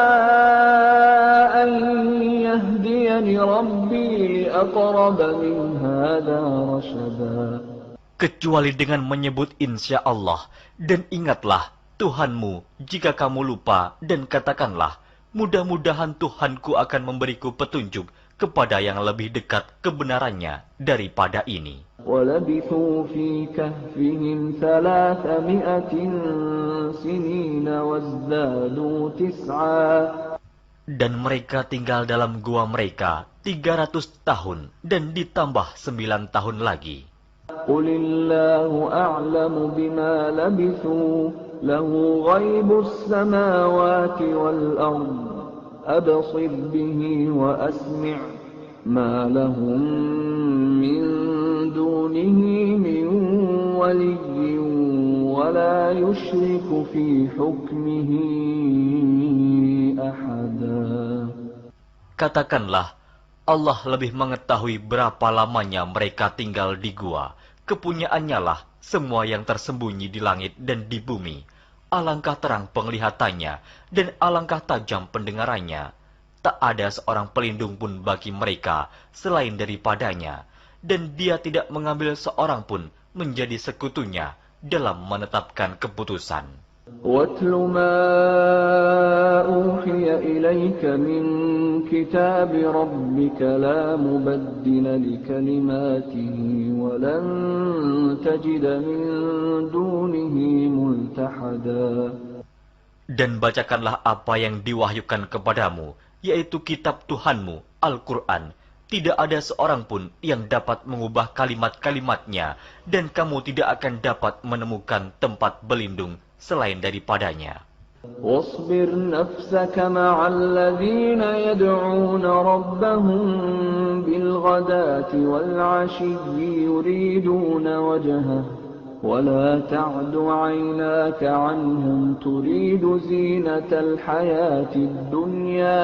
أَن يَهْدِيَنِ رَبِّي لِأَقْرَبَ مِنْ هَٰذَا رَشَدًا. Kecuali dengan menyebut insya Allah, dan ingatlah Tuhanmu jika kamu lupa, dan katakanlah, mudah-mudahan Tuhanku akan memberiku petunjuk kepada yang lebih dekat kebenarannya daripada ini. وَلَبِثُوا فِي كَهْفِهِمْ 300 سِنِينَ وَازْدَادُوا 9. Dan mereka tinggal dalam gua mereka 300 tahun, dan ditambah 9 tahun lagi. قُلِ اللَّهُ أَعْلَمُ بِمَا لَبِثُوا لَهُ غَيْبُ السَّمَاوَاتِ وَالْأَرْضِ أَبْصِرْ بِهِ وَأَسْمِعْ مَا لَهُم مِّن دُونِهِ مِن وَلِيٍّ وَلَا يُشْرِكُ فِي حُكْمِهِ أَحَدًا. Katakanlah, Allah lebih mengetahui berapa lamanya mereka tinggal di gua. Kepunyaannya lah semua yang tersembunyi di langit dan di bumi. Alangkah terang penglihatannya, dan alangkah tajam pendengarannya. Tak ada seorang pelindung pun bagi mereka selain daripadanya, dan dia tidak mengambil seorang pun menjadi sekutunya dalam menetapkan keputusan. وَاتْلُ مَا أُوحِيَ إِلَيْكَ مِنْ كِتَابِ رَبِّكَ لَا مُبَدِّلَ لِكَلِمَاتِهِ وَلَنْ تَجِدَ مِنْ دُونِهِ مُلْتَحَدًا. Dan bacakanlah apa yang diwahyukan kepadamu, yaitu kitab Tuhanmu, Al-Quran. Tidak ada seorang pun yang dapat mengubah kalimat-kalimatnya, dan kamu tidak akan dapat menemukan tempat berlindung selain daripadanya. واصبر نفسك مع الذين يدعون ربهم بالغداة والعشي يريدون وجهه ولا تعد عيناك عنهم تريد زينة الحياة الدنيا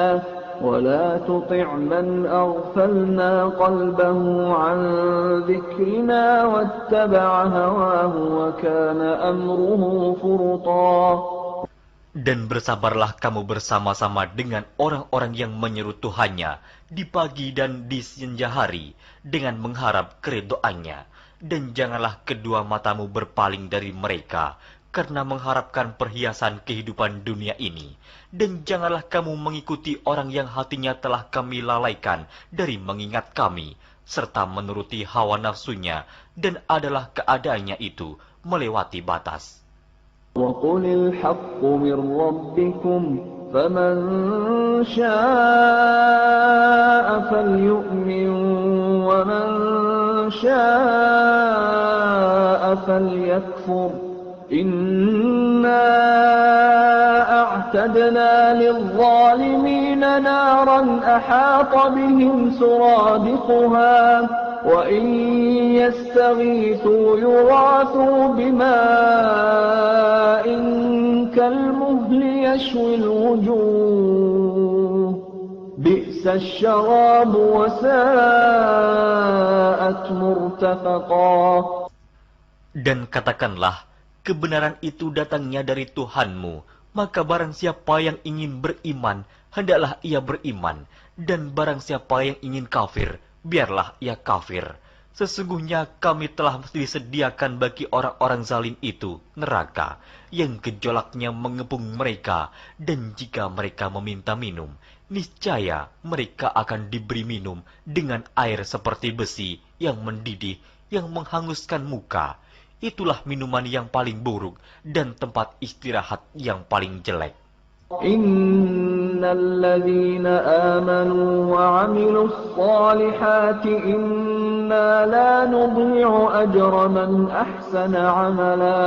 ولا تطع من أغفلنا قلبه عن ذكرنا واتبع هواه وكان أمره فرطا. Dan bersabarlah kamu bersama-sama dengan orang-orang yang menyeru Tuhannya di pagi dan di senja hari dengan mengharap keridhaannya. Dan janganlah kedua matamu berpaling dari mereka karena mengharapkan perhiasan kehidupan dunia ini. Dan janganlah kamu mengikuti orang yang hatinya telah kami lalaikan dari mengingat kami, serta menuruti hawa nafsunya, dan adalah keadaannya itu melewati batas. وَقُلِ الْحَقُّ مِنْ رَبِّكُمْ فَمَنْ شَاءَ فَلْيُؤْمِنْ وَمَنْ شَاءَ فَلْيَكْفُرْ إِنَّا أَعْتَدْنَا لِلظَّالِمِينَ نَارًا أَحَاطَ بِهِمْ سُرَادِقُهَا وَإِنْ يَسْتَغِيثُوا يُغَاثُوا بِمَاءٍ كَالْمُهْلِ يَشْوِي الْوُجُوهَ بِئْسَ الشَّرَابُ وَسَاءَتْ مُرْتَفَقًا. Dan katakanlah, kebenaran itu datangnya dari Tuhanmu, maka barang siapa yang ingin beriman, hendaklah ia beriman, dan barang siapa yang ingin kafir, biarlah ia kafir. Sesungguhnya kami telah disediakan bagi orang-orang zalim itu neraka yang gejolaknya mengepung mereka, dan jika mereka meminta minum, niscaya mereka akan diberi minum dengan air seperti besi yang mendidih, yang menghanguskan muka. Itulah minuman yang paling buruk dan tempat istirahat yang paling jelek. Innal ladzina amanu wa 'amilus solihati inna la nudhi'u ajra man ahsana 'amala.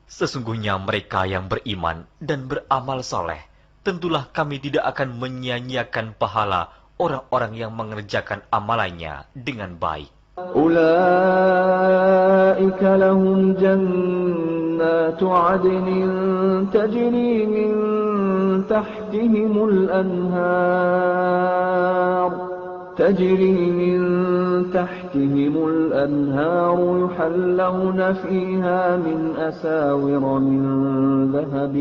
Sesungguhnya mereka yang beriman dan beramal soleh, tentulah kami tidak akan menyia-nyiakan pahala orang-orang yang mengerjakan amalannya dengan baik. Ulaika lahum jannatu 'adnin tajri min tahtihimul anhar يحلون فيها من أساور من ذهب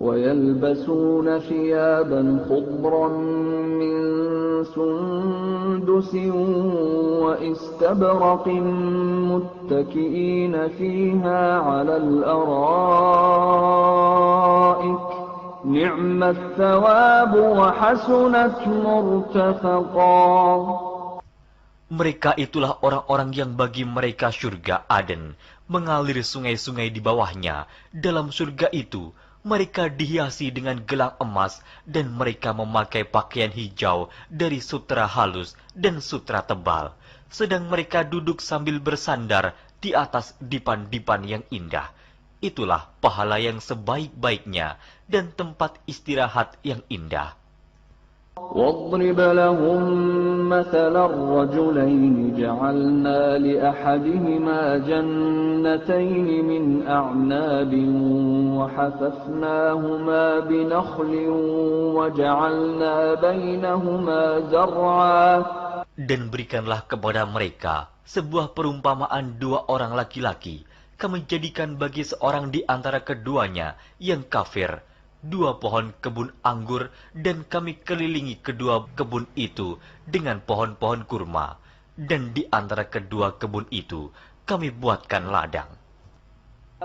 ويلبسون ثيابا خضرا من سندس واستبرق متكئين فيها على الأرائك نعم الثواب وحسنت مرتفقا. Mereka itulah orang-orang yang bagi mereka surga Aden, mengalir sungai-sungai di bawahnya. Dalam surga itu, mereka dihiasi dengan gelang emas, dan mereka memakai pakaian hijau dari sutra halus dan sutra tebal. Sedang mereka duduk sambil bersandar di atas dipan-dipan yang indah. Itulah pahala yang sebaik-baiknya dan tempat istirahat yang indah. واضرب لهم مثل الرجلين جعلنا لأحدهما جنتين من أعناب وحففناهما بنخل وجعلنا بينهما زرعا. Dan berikanlah kepada mereka sebuah perumpamaan dua orang laki-laki. Kami jadikan bagi seorang di antara keduanya yang kafir dua pohon kebun anggur, dan kami kelilingi kedua kebun itu dengan pohon-pohon kurma, dan di antara kedua kebun itu kami buatkan ladang.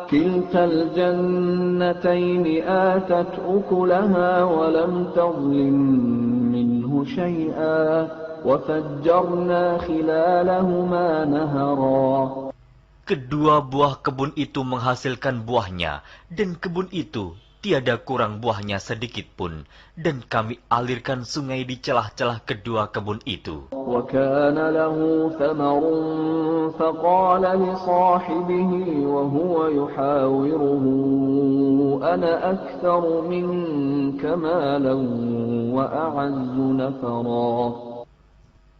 Kiltal jannataini atat ukulaha wa lam tadhlim minhu shay'a wa fajjarna khilalahuma nahara. Kedua buah kebun itu menghasilkan buahnya, dan kebun itu tiada kurang buahnya sedikit pun, dan kami alirkan sungai di celah-celah kedua kebun itu. وَكَانَ لَهُ ثَمَرٌ فَقَالَ لِصَاحِبِهِ وَهُوَ يُحَاوِرُهُ أَنَا أَكْثَرُ مِنكَ مَالًا وَأَعَزُّ نَفَرًا.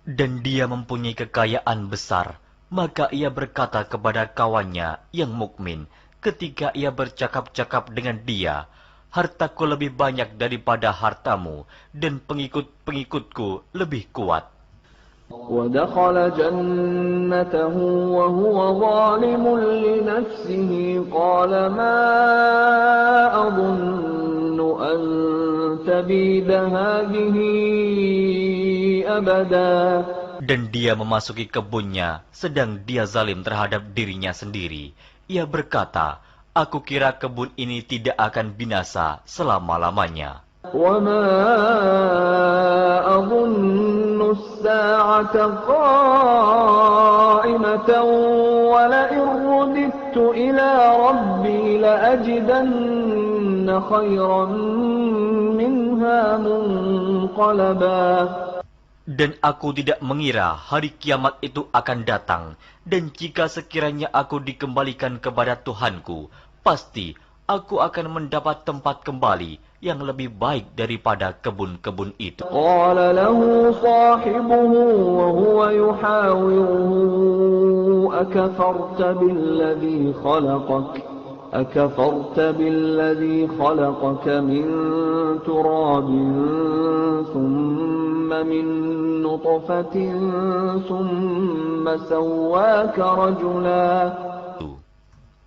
Dan dia mempunyai kekayaan besar, maka ia berkata kepada kawannya yang mukmin, ketika ia bercakap-cakap dengan dia, hartaku lebih banyak daripada hartamu, dan pengikut-pengikutku lebih kuat. وَدَخَلَ جَنَّتَهُ وَهُوَ ظَالِمٌ لِنَفْسِهِ قَالَ مَا أَظُنُّ أَن تَبِيدَ هَٰذِهِ أَبَدًا. Dan dia memasuki kebunnya, sedang dia zalim terhadap dirinya sendiri. Ia berkata, aku kira kebun ini tidak akan binasa selama-lamanya. وَمَا أَظُنُّ السَّاعَةَ قَائِمَةً وَلَئِن رُّدِدتُّ إِلَىٰ رَبِّي لَأَجِدَنَّ خَيْرًا مِّنْهَا مُنقَلَبًا. Dan aku tidak mengira hari kiamat itu akan datang, dan jika sekiranya aku dikembalikan kepada Tuhanku, pasti aku akan mendapat tempat kembali yang lebih baik daripada kebun-kebun itu. قَالَ لَهُ صَاحِبُهُ وَهُوَ يُحَاوِرُهُ أَكَفَرْتَ بِالَّذِي خَلَقَكَ مِن تُرَابٍ ثُمَّ مِن نُّطْفَةٍ ثُمَّ سَوَّاكَ رَجُلًا.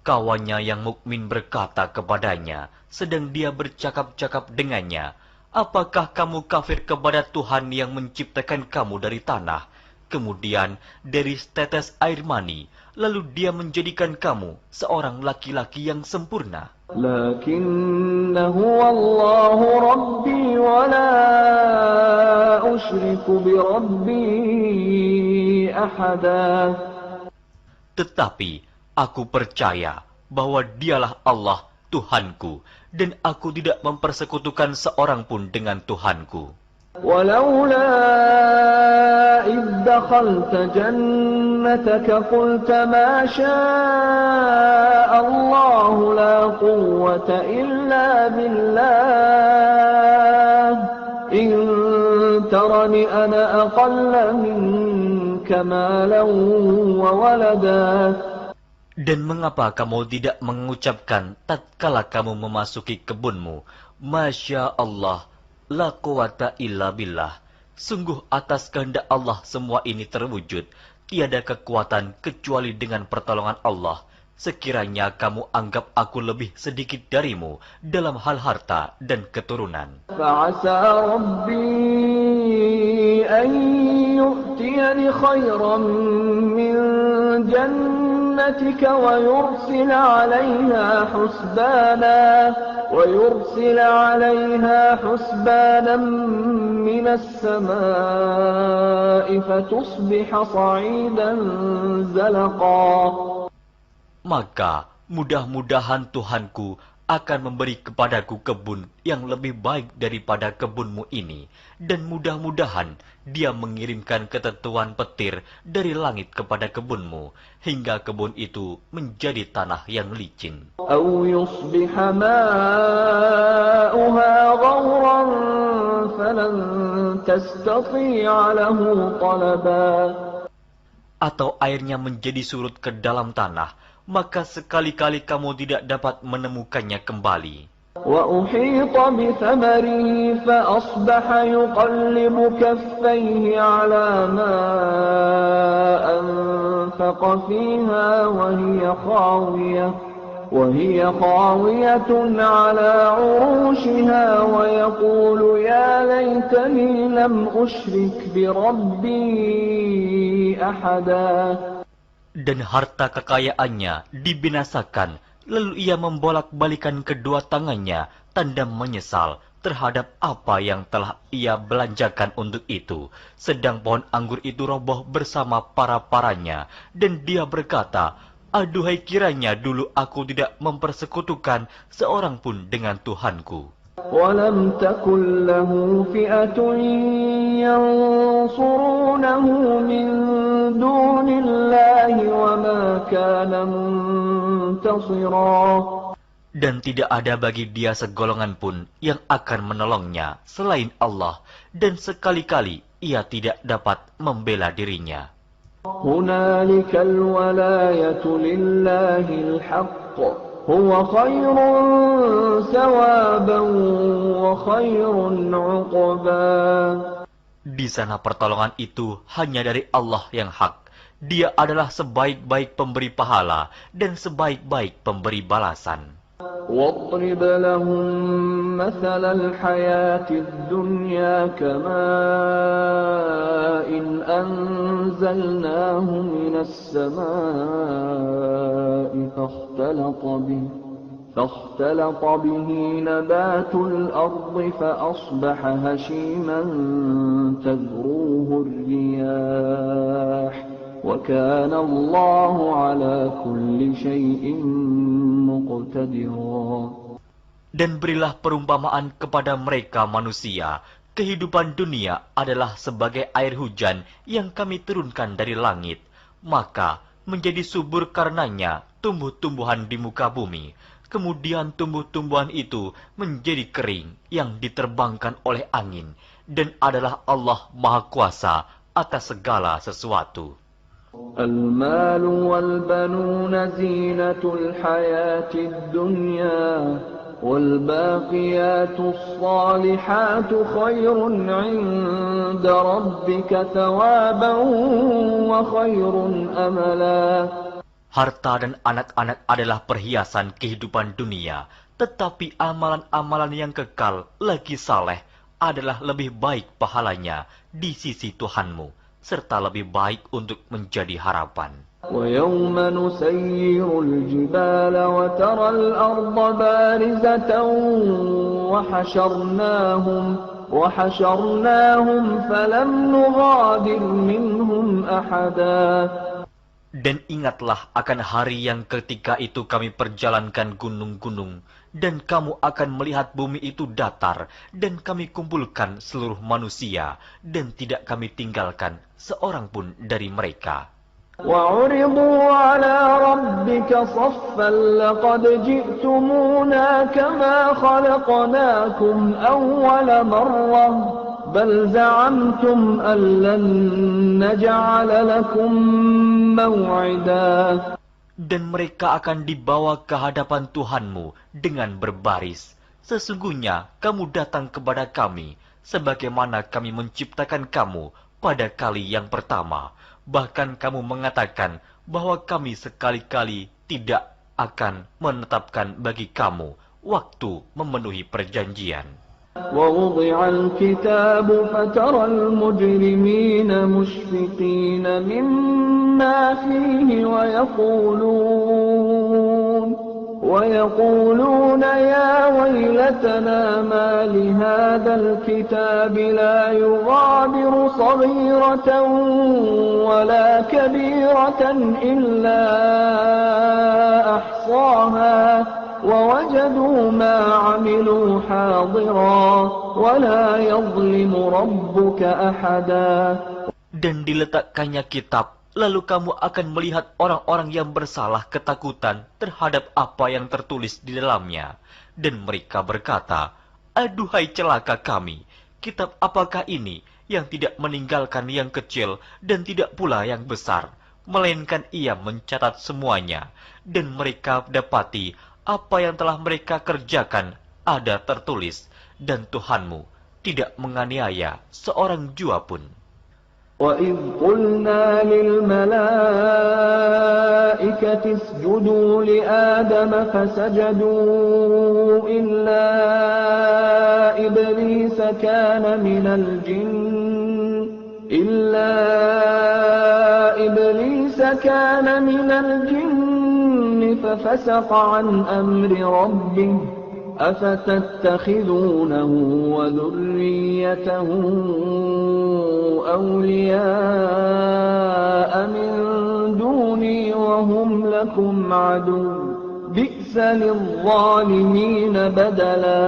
Kawannya yang mukmin berkata kepadanya, sedang dia bercakap-cakap dengannya, Apakah kamu kafir kepada Tuhan yang menciptakan kamu dari tanah, kemudian dari setetes air mani, lalu Dia menjadikan kamu seorang laki-laki yang sempurna? Lakinna huwa Allahu Rabbi wa la usyriku bi Rabbi ahada. Tetapi aku percaya bahwa Dialah Allah Tuhanku, dan aku tidak mempersekutukan seorang pun dengan Tuhanku. ولولا إذ دخلت جنتك قلت ما شاء الله لا قوة إلا بالله إن ترني أنا أقل منك مالا وولدا. Dan mengapa kamu tidak mengucapkan tatkala kamu memasuki kebunmu, Masya Allah, la quwata illa billah. Sungguh atas kehendak Allah semua ini terwujud. Tiada kekuatan kecuali dengan pertolongan Allah. Sekiranya kamu anggap aku lebih sedikit darimu dalam hal harta dan keturunan. فعسى ربي أن يؤتيني خيرا من جنتك ويرسل عليها حسبانا من السماء فتصبح صعيدا زلقا. Maka mudah-mudahan Tuhanku akan memberi kepadaku kebun yang lebih baik daripada kebunmu ini, dan mudah-mudahan Dia mengirimkan ketentuan petir dari langit kepada kebunmu, hingga kebun itu menjadi tanah yang licin. أو يصبح ماؤها غورا فلن تستطيع له طلبا. Atau airnya menjadi surut ke dalam tanah, maka sekali-kali kamu tidak dapat menemukannya kembali. وأحيط بثمره فأصبح يقلب كفيه على ما أنفق فيها وهي خاوية على عروشها ويقول يا ليتني لم أشرك بربي أحدا. Dan harta kekayaannya dibinasakan, lalu ia membolak-balikan kedua tangannya, tanda menyesal terhadap apa yang telah ia belanjakan untuk itu. Sedang pohon anggur itu roboh bersama para-paranya, dan dia berkata, aduhai kiranya dulu aku tidak mempersekutukan seorang pun dengan Tuhanku. ولم تكن له فئة ينصرونه من دون الله وما كان منتصرا. Dan tidak ada bagi dia segolongan pun yang akan menolongnya selain Allah, dan sekali-kali ia tidak dapat membela dirinya. هنالك الولاية لله الحق هو خير ثوابا وخير عقبا. Di sana pertolongan itu hanya dari Allah yang hak. Dia adalah sebaik-baik pemberi pahala dan sebaik-baik pemberi balasan. واضرب لهم مثل الحياة الدنيا كماء أنزلناه من السماء فاختلط به نبات الأرض فأصبح هشيما تذروه الرياح وكان الله على كل شيء مقتدرا. Dan berilah perumpamaan kepada mereka manusia. Kehidupan dunia adalah sebagai air hujan yang kami turunkan dari langit. Maka menjadi subur karenanya tumbuh-tumbuhan di muka bumi. Kemudian tumbuh-tumbuhan itu menjadi kering yang diterbangkan oleh angin. Dan adalah Allah Maha Kuasa atas segala sesuatu. المال والبنون زينة الحياة الدنيا والباقيات الصالحات خير عند ربك ثوابا وخير أملا. Harta dan anak-anak adalah perhiasan kehidupan dunia, tetapi amalan-amalan yang kekal lagi saleh adalah lebih baik pahalanya di sisi Tuhanmu, serta lebih baik untuk menjadi harapan. وَيَوْمَ نُسَيِّرُ الْجِبَالَ وَتَرَى الْأَرْضَ بَارِزَةً وَحَشَرْنَاهُمْ فَلَمْ نُغَادِرْ مِنْهُمْ أَحَدًا. Dan ingatlah akan hari yang ketika itu kami perjalankan gunung-gunung, dan kamu akan melihat bumi itu datar, dan kami kumpulkan seluruh manusia, dan tidak kami tinggalkan seorang pun dari mereka. وَعُرِضُوا عَلَى رَبِّكَ صَفًّا لَقَدْ جِئْتُمُونَا كَمَا خَلَقْنَاكُمْ أَوَّلَ مَرَّةٍ بَلْ زَعَمْتُمْ أَن لَّن نَّجْعَلَ لَكُم مَّوْعِدًا. Dan mereka akan dibawa ke hadapan Tuhanmu dengan berbaris. Sesungguhnya kamu datang kepada kami, sebagaimana kami menciptakan kamu pada kali yang pertama. Bahkan kamu mengatakan bahwa kami sekali-kali tidak akan menetapkan bagi kamu waktu memenuhi perjanjian. وَوُضِعَ الْكِتَابُ فَتَرَى الْمُجْرِمِينَ مُشْفِقِينَ مِمَّا فِيهِ وَيَقُولُونَ يَا وَيْلَتَنَا مَا لِهَذَا الْكِتَابِ لَا يُغَادِرُ صَغِيرَةً وَلَا كَبِيرَةً إِلَّا أَحْصَاهَا وَوَجَدُوا مَا عَمِلُوا حَاضِرًا وَلَا يَظْلِمُ رَبُّكَ أَحَدًا. Dan diletakkannya kitab, lalu kamu akan melihat orang-orang yang bersalah ketakutan terhadap apa yang tertulis di dalamnya. Dan mereka berkata, "Aduhai celaka kami, kitab apakah ini yang tidak meninggalkan yang kecil dan tidak pula yang besar, melainkan ia mencatat semuanya." Dan mereka dapati apa yang telah mereka kerjakan ada tertulis, dan Tuhanmu tidak menganiaya seorang jua pun. وَإِذْ قُلْنَا لِلْمَلَائِكَةِ اسْجُدُوا لِآدَمَ فَسَجَدُوا إِلَّا إِبْلِيسَ كَانَ مِنَ الْجِنِّ فَفَسَقَ عَنْ أَمْرِ رَبِّهِ أَفَتَتَّخِذُونَهُ وَذُرِّيَّتَهُ أَوْلِيَاءَ مِن دُونِي وَهُمْ لَكُمْ عَدُوٌّ بِئْسَ لِلظَّالِمِينَ بَدَلًا.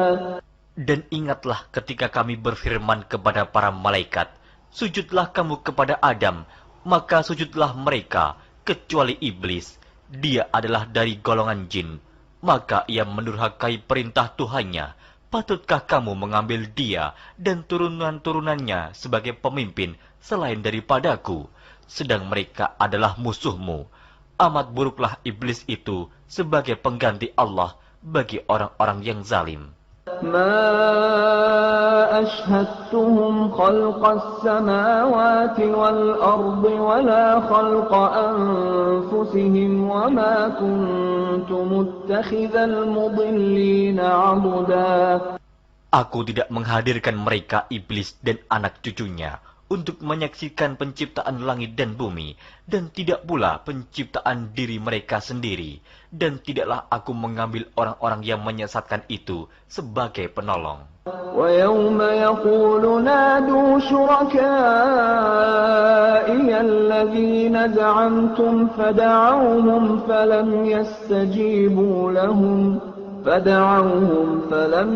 Dan ingatlah ketika kami berfirman kepada para malaikat, "Sujudlah kamu kepada Adam," maka sujudlah mereka, kecuali iblis. Dia adalah dari golongan jin. Maka ia mendurhakai perintah Tuhannya. Patutkah kamu mengambil dia dan turunan-turunannya sebagai pemimpin selain daripadaku? Sedang mereka adalah musuhmu. Amat buruklah iblis itu sebagai pengganti Allah bagi orang-orang yang zalim. مَا أَشْهَدتُّهُمْ خَلْقَ السَّمَاوَاتِ وَالْأَرْضِ وَلَا خَلْقَ أَنفُسِهِمْ وَمَا كُنتُ مُتَّخِذَ الْمُضِلِّينَ عَضُدًا. Aku tidak menghadirkan mereka, iblis dan anak cucunya, untuk menyaksikan penciptaan langit dan bumi, dan tidak pula penciptaan diri mereka sendiri, dan tidaklah aku mengambil orang-orang yang menyesatkan itu sebagai penolong. وَيَوْمَ يَقُولُ نَادُوا شُرَكَائِيَ الَّذِينَ زَعَمْتُمْ فَدَعَوْهُمْ فَلَمْ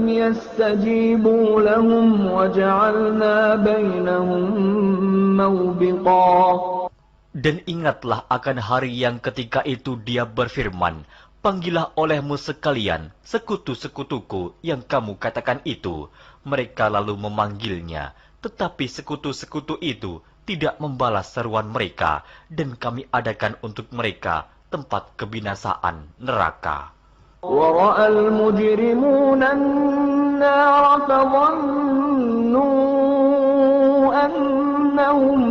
يَسْتَجِيبُوا لَهُمْ وَجَعَلْنَا بَيْنَهُمْ مَوْبِقًا. Dan ingatlah akan hari yang ketika itu dia berfirman, "Panggillah olehmu sekalian sekutu-sekutuku yang kamu katakan itu." Mereka lalu memanggilnya, tetapi sekutu-sekutu itu tidak membalas seruan mereka, dan kami adakan untuk mereka tempat kebinasaan neraka. وَرَأَى الْمُجْرِمُونَ النَّارَ فَظَنُّوا أَنَّهُمْ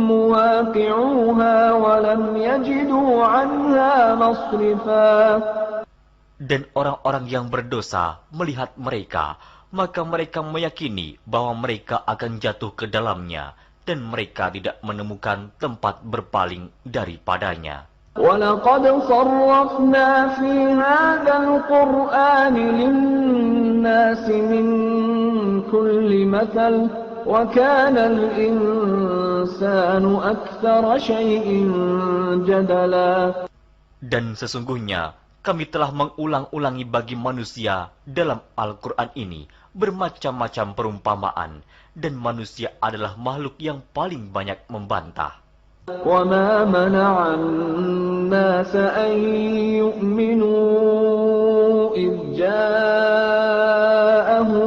مُوَاقِعُوهَا وَلَمْ يَجِدُوا عَنْهَا مَصْرِفًا. Dan orang-orang yang berdosa melihat mereka, maka mereka meyakini bahwa mereka akan jatuh ke dalamnya, dan mereka tidak menemukan tempat berpaling daripadanya. وَلَقَدْ صَرَّفْنَا فِي هَذَا الْقُرْآنِ لِلنَّاسِ مِنْ كُلِّ مَثَلٍ وَكَانَ الْإِنسَانُ أَكْثَرَ شَيْءٍ جَدَلًا. Dan sesungguhnya kami telah mengulang-ulangi bagi manusia dalam Al-Quran ini bermacam-macam perumpamaan, dan manusia adalah makhluk yang paling banyak membantah. وَمَا مَنَعَ النَّاسَ أَن يُؤْمِنُوا إِذْ جَاءَهُمُ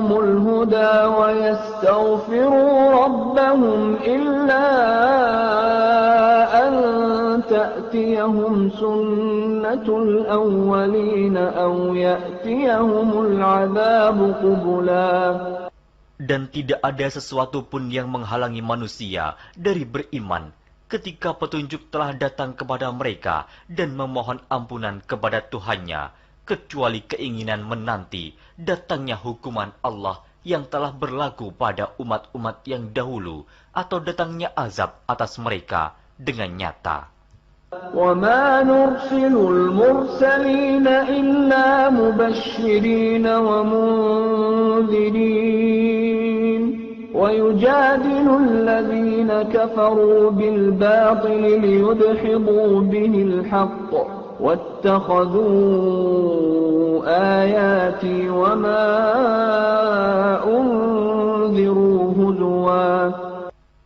الْهُدَى وَيَسْتَغْفِرُوا رَبَّهُمْ إِلَّا أَن تَأْتِيَهُمْ سُنَّةُ الْأَوَّلِينَ أَوْ يَأْتِيَهُمُ الْعَذَابُ قُبُلًا. Dan tidak ada sesuatu pun yang menghalangi manusia dari beriman ketika petunjuk telah datang kepada mereka dan memohon ampunan kepada Tuhannya, kecuali keinginan menanti datangnya hukuman Allah yang telah berlaku pada umat-umat yang dahulu, atau datangnya azab atas mereka dengan nyata. وَمَا نُرْسِلُ الْمُرْسَلِينَ إِلَّا مُبَشِّرِينَ وَمُنذِرِينَ وَيُجَادِلُ الَّذِينَ كَفَرُوا بِالْبَاطِلِ لِيُدْحِضُوا بِهِ الْحَقَّ وَاتَّخَذُوا آيَاتِي وَمَا أُنذِرُوا هُزُوًا.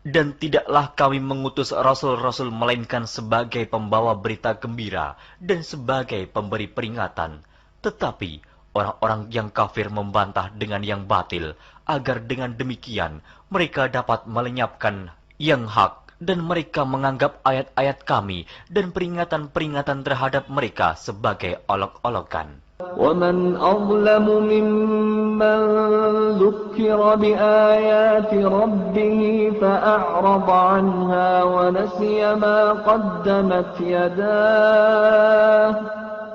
Dan tidaklah kami mengutus rasul-rasul melainkan sebagai pembawa berita gembira dan sebagai pemberi peringatan. Tetapi orang-orang yang kafir membantah dengan yang batil, agar dengan demikian mereka dapat melenyapkan yang hak, dan mereka menganggap ayat-ayat kami dan peringatan-peringatan terhadap mereka sebagai olok-olokan. وَمَنْ أَظْلَمُ مِمَّنْ ذُكِّرَ بِآيَاتِ رَبِّهِ فَأَعْرَضَ عَنْهَا وَنَسِيَ مَا قَدَّمَتْ يَدَاهُ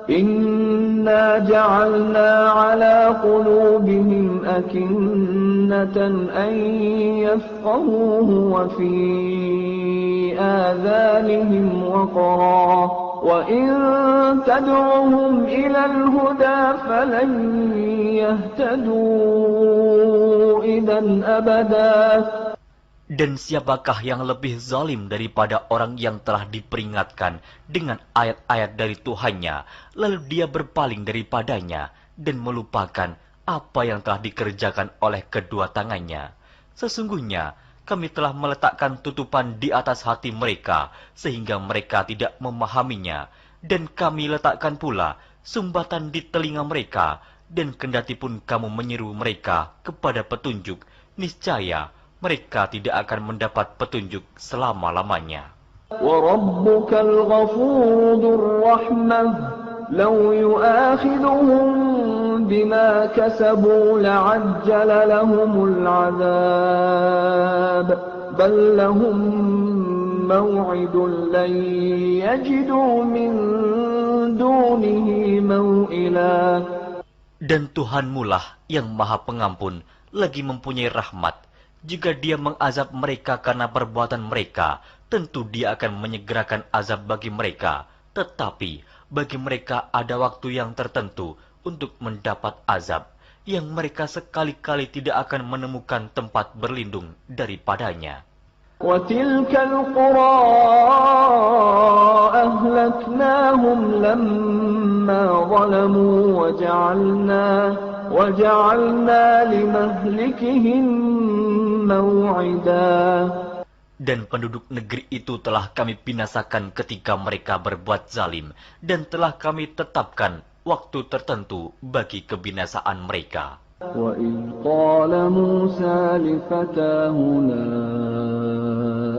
إِنَّا جَعَلْنَا عَلَى قُلُوبِهِمْ أَكِنَّةً أَنْ يَفْقَهُوهُ وَفِي آذَانِهِمْ وَقْرًا وَإِن تَدْعُهُمْ إِلَى الْهُدَى فَلَنْ يَهْتَدُوا إِذًا أَبَدًا. Dan siapakah yang lebih zalim daripada orang yang telah diperingatkan dengan ayat-ayat dari Tuhannya, lalu dia berpaling daripadanya dan melupakan apa yang telah dikerjakan oleh kedua tangannya. Sesungguhnya kami telah meletakkan tutupan di atas hati mereka sehingga mereka tidak memahaminya, dan kami letakkan pula sumbatan di telinga mereka, dan kendatipun kamu menyeru mereka kepada petunjuk, niscaya mereka tidak akan mendapat petunjuk selama-lamanya. وَرَبُّكَ الْغَفُورُ ذُو الرَّحْمَةِ لَوْ يُؤَاخِذُهُم بِمَا كَسَبُوا لَعَجَّلَ لَهُمُ الْعَذَابَ بَل لَّهُم مَّوْعِدٌ لَّن يَجِدُوا مِن دُونِهِ مَوْئِلًا. Dan Tuhanmulah yang Maha Pengampun lagi mempunyai rahmat. Jika Dia mengazab mereka karena perbuatan mereka, tentu Dia akan menyegerakan azab bagi mereka. Tetapi bagi mereka ada waktu yang tertentu untuk mendapat azab, yang mereka sekali-kali tidak akan menemukan tempat berlindung daripadanya. وَتِلْكَ الْقُرَىٰ أَهْلَكْنَاهُمْ لَمَّا ظَلَمُوا وَجَعَلْنَا لِمَهْلِكِهِم مَّوْعِدًا. Dan penduduk negeri itu telah kami binasakan ketika mereka berbuat zalim, dan telah kami tetapkan waktu tertentu bagi kebinasaan mereka. وَإِذْ قَالَ مُوسَى لِفَتَاهُ لَا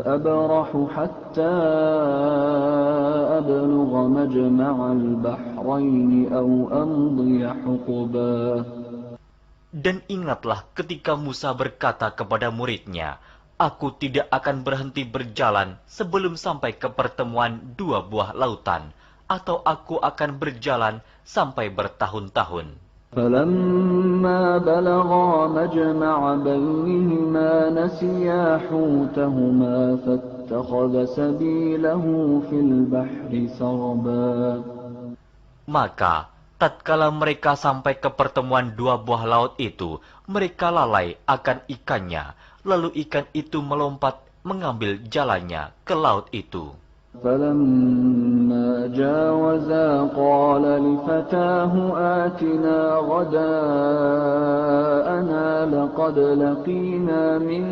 أَبْرَحُ حَتَّى أَبْلُغَ مَجْمَعَ الْبَحْرَيْنِ أَوْ أَمْضِيَ حُقُبًا. Dan ingatlah ketika Musa berkata kepada muridnya, "Aku tidak akan berhenti berjalan sebelum sampai ke pertemuan dua buah lautan, atau aku akan berjalan sampai bertahun-tahun." فلما بلغا مجمع بينهما نسيا حوتهما فاتخذ سبيله في البحر سربا. Maka tatkala mereka sampai ke pertemuan dua buah laut itu, mereka lalai akan ikannya, lalu ikan itu melompat mengambil jalannya ke laut itu. فلما جاوزا قال لفتاه آتنا غداءنا لقد لقينا من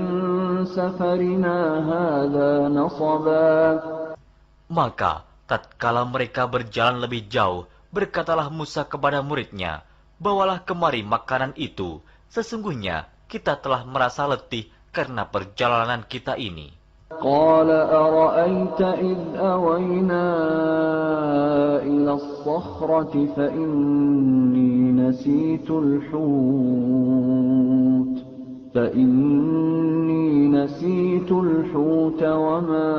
سفرنا هذا نصبا. Maka tatkala mereka berjalan lebih jauh, berkatalah Musa kepada muridnya, "Bawalah kemari makanan itu, sesungguhnya kita telah merasa letih karena perjalanan kita ini." قال أرأيت إذ أوينا إلى الصخرة فإني نسيت الحوت وما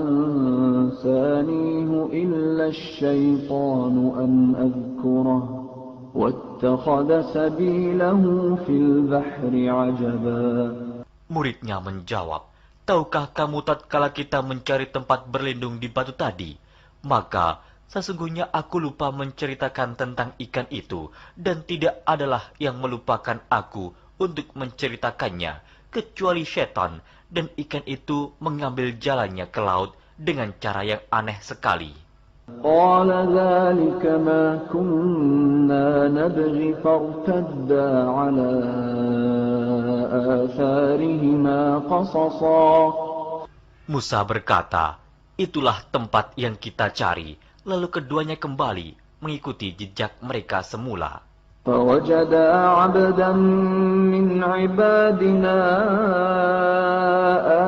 أنسانيه إلا الشيطان أن أذكره واتخذ سبيله في البحر عجبا. Muridnya menjawab, "Tahukah kamu tatkala kita mencari tempat berlindung di batu tadi? Maka sesungguhnya aku lupa menceritakan tentang ikan itu, dan tidak adalah yang melupakan aku untuk menceritakannya, kecuali setan, dan ikan itu mengambil jalannya ke laut dengan cara yang aneh sekali." قال ذلك ما كنا نبغي فارتدا على آثارهما قصصا. Musa berkata, "Itulah tempat yang kita cari." Lalu keduanya kembali mengikuti jejak mereka semula. فوجدا عبدا من عبادنا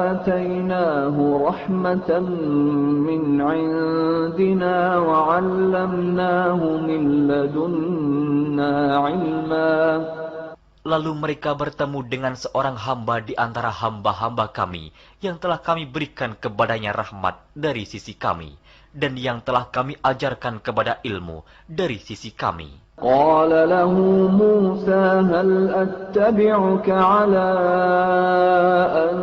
آتيناه رحمة من عندنا وعلمناه من لدنا علما. Lalu mereka bertemu dengan seorang hamba di antara hamba-hamba kami yang telah kami berikan kepadanya rahmat dari sisi kami, dan yang telah kami ajarkan kepada ilmu dari sisi kami. قال له موسى هل أتبعك على أن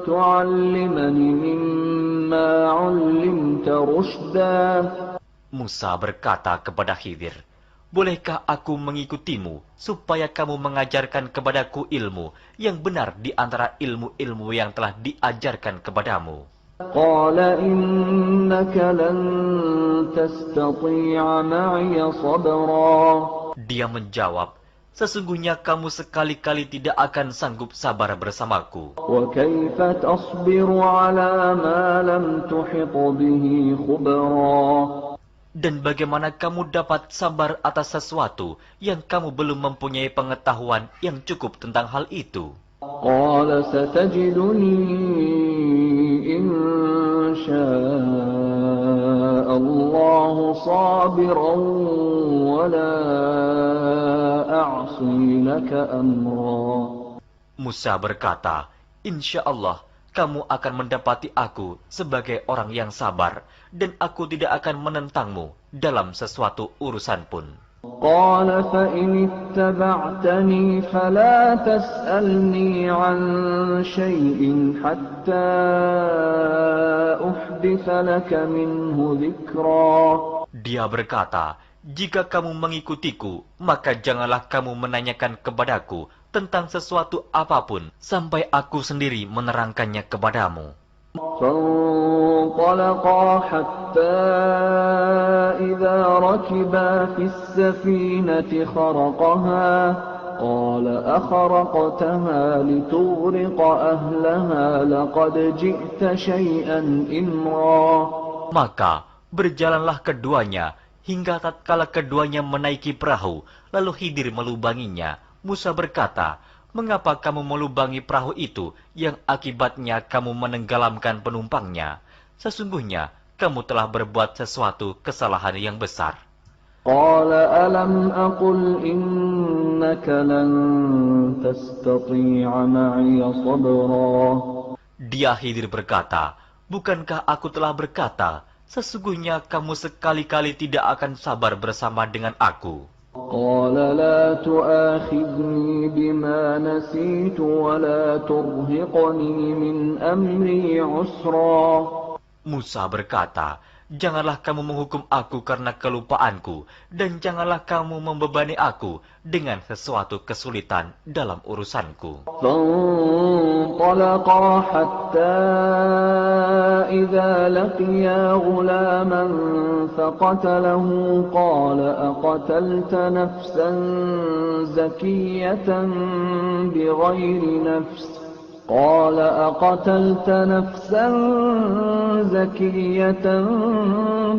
تعلمني مما علمت رشدا. Musa berkata kepada Khidir, "Bolehkah aku mengikutimu supaya kamu mengajarkan kepadaku ilmu yang benar di antara ilmu-ilmu yang telah diajarkan kepadamu?" قال إنك لن تستطيع معي صبرا. Dia menjawab, "Sesungguhnya kamu sekali-kali tidak akan sanggup sabar bersamaku. وكيف تصبر على ما لم تحط به خبرا. Dan bagaimana kamu dapat sabar atas sesuatu yang kamu belum mempunyai pengetahuan yang cukup tentang hal itu?" قال ستجدني إن شاء الله صابرا ولا أعصي لك أمرا. Musa berkata, "Insya Allah, kamu akan mendapati aku sebagai orang yang sabar, dan aku tidak akan menentangmu dalam sesuatu urusan pun." قال فإن اتبعتني فلا تسألني عن شيء حتى أحدث لك منه ذكرا. Dia berkata, "Jika kamu mengikutiku, maka janganlah kamu menanyakan kepadaku tentang sesuatu apapun sampai aku sendiri menerangkannya kepadamu." فانطلقا حتى إذا ركبا في السفينة خرقها قال أخرقتها لتغرق أهلها لقد جئت شيئا إمرا. Maka berjalanlah keduanya hingga tatkala keduanya menaiki perahu, lalu Khidir melubanginya. Musa berkata, "Mengapa kamu melubangi perahu itu yang akibatnya kamu menenggelamkan penumpangnya? Sesungguhnya kamu telah berbuat sesuatu kesalahan yang besar." قال ألم أقل إنك لن تستطيع معي صبرا. Dia Khidir berkata, "Bukankah aku telah berkata, sesungguhnya kamu sekali-kali tidak akan sabar bersama dengan aku?" قال لا تؤاخذني بما نسيت ولا ترهقني من أمري عسرا. Musa berkata, janganlah kamu menghukum aku karena kelupaanku, dan janganlah kamu membebani aku dengan sesuatu kesulitan dalam urusanku. فانطلقا حتى إذا لقيا غلاما فقتله قال أقتلت نفسا زكية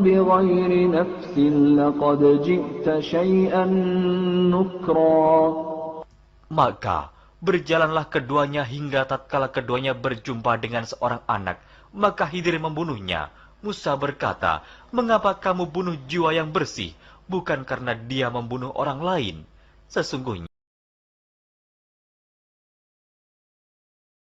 بغير نفس لقد جئت شيئا نكرا. Maka berjalanlah keduanya hingga tatkala keduanya berjumpa dengan seorang anak, maka Khidir membunuhnya. Musa berkata, mengapa kamu bunuh jiwa yang bersih, bukan karena dia membunuh orang lain? Sesungguhnya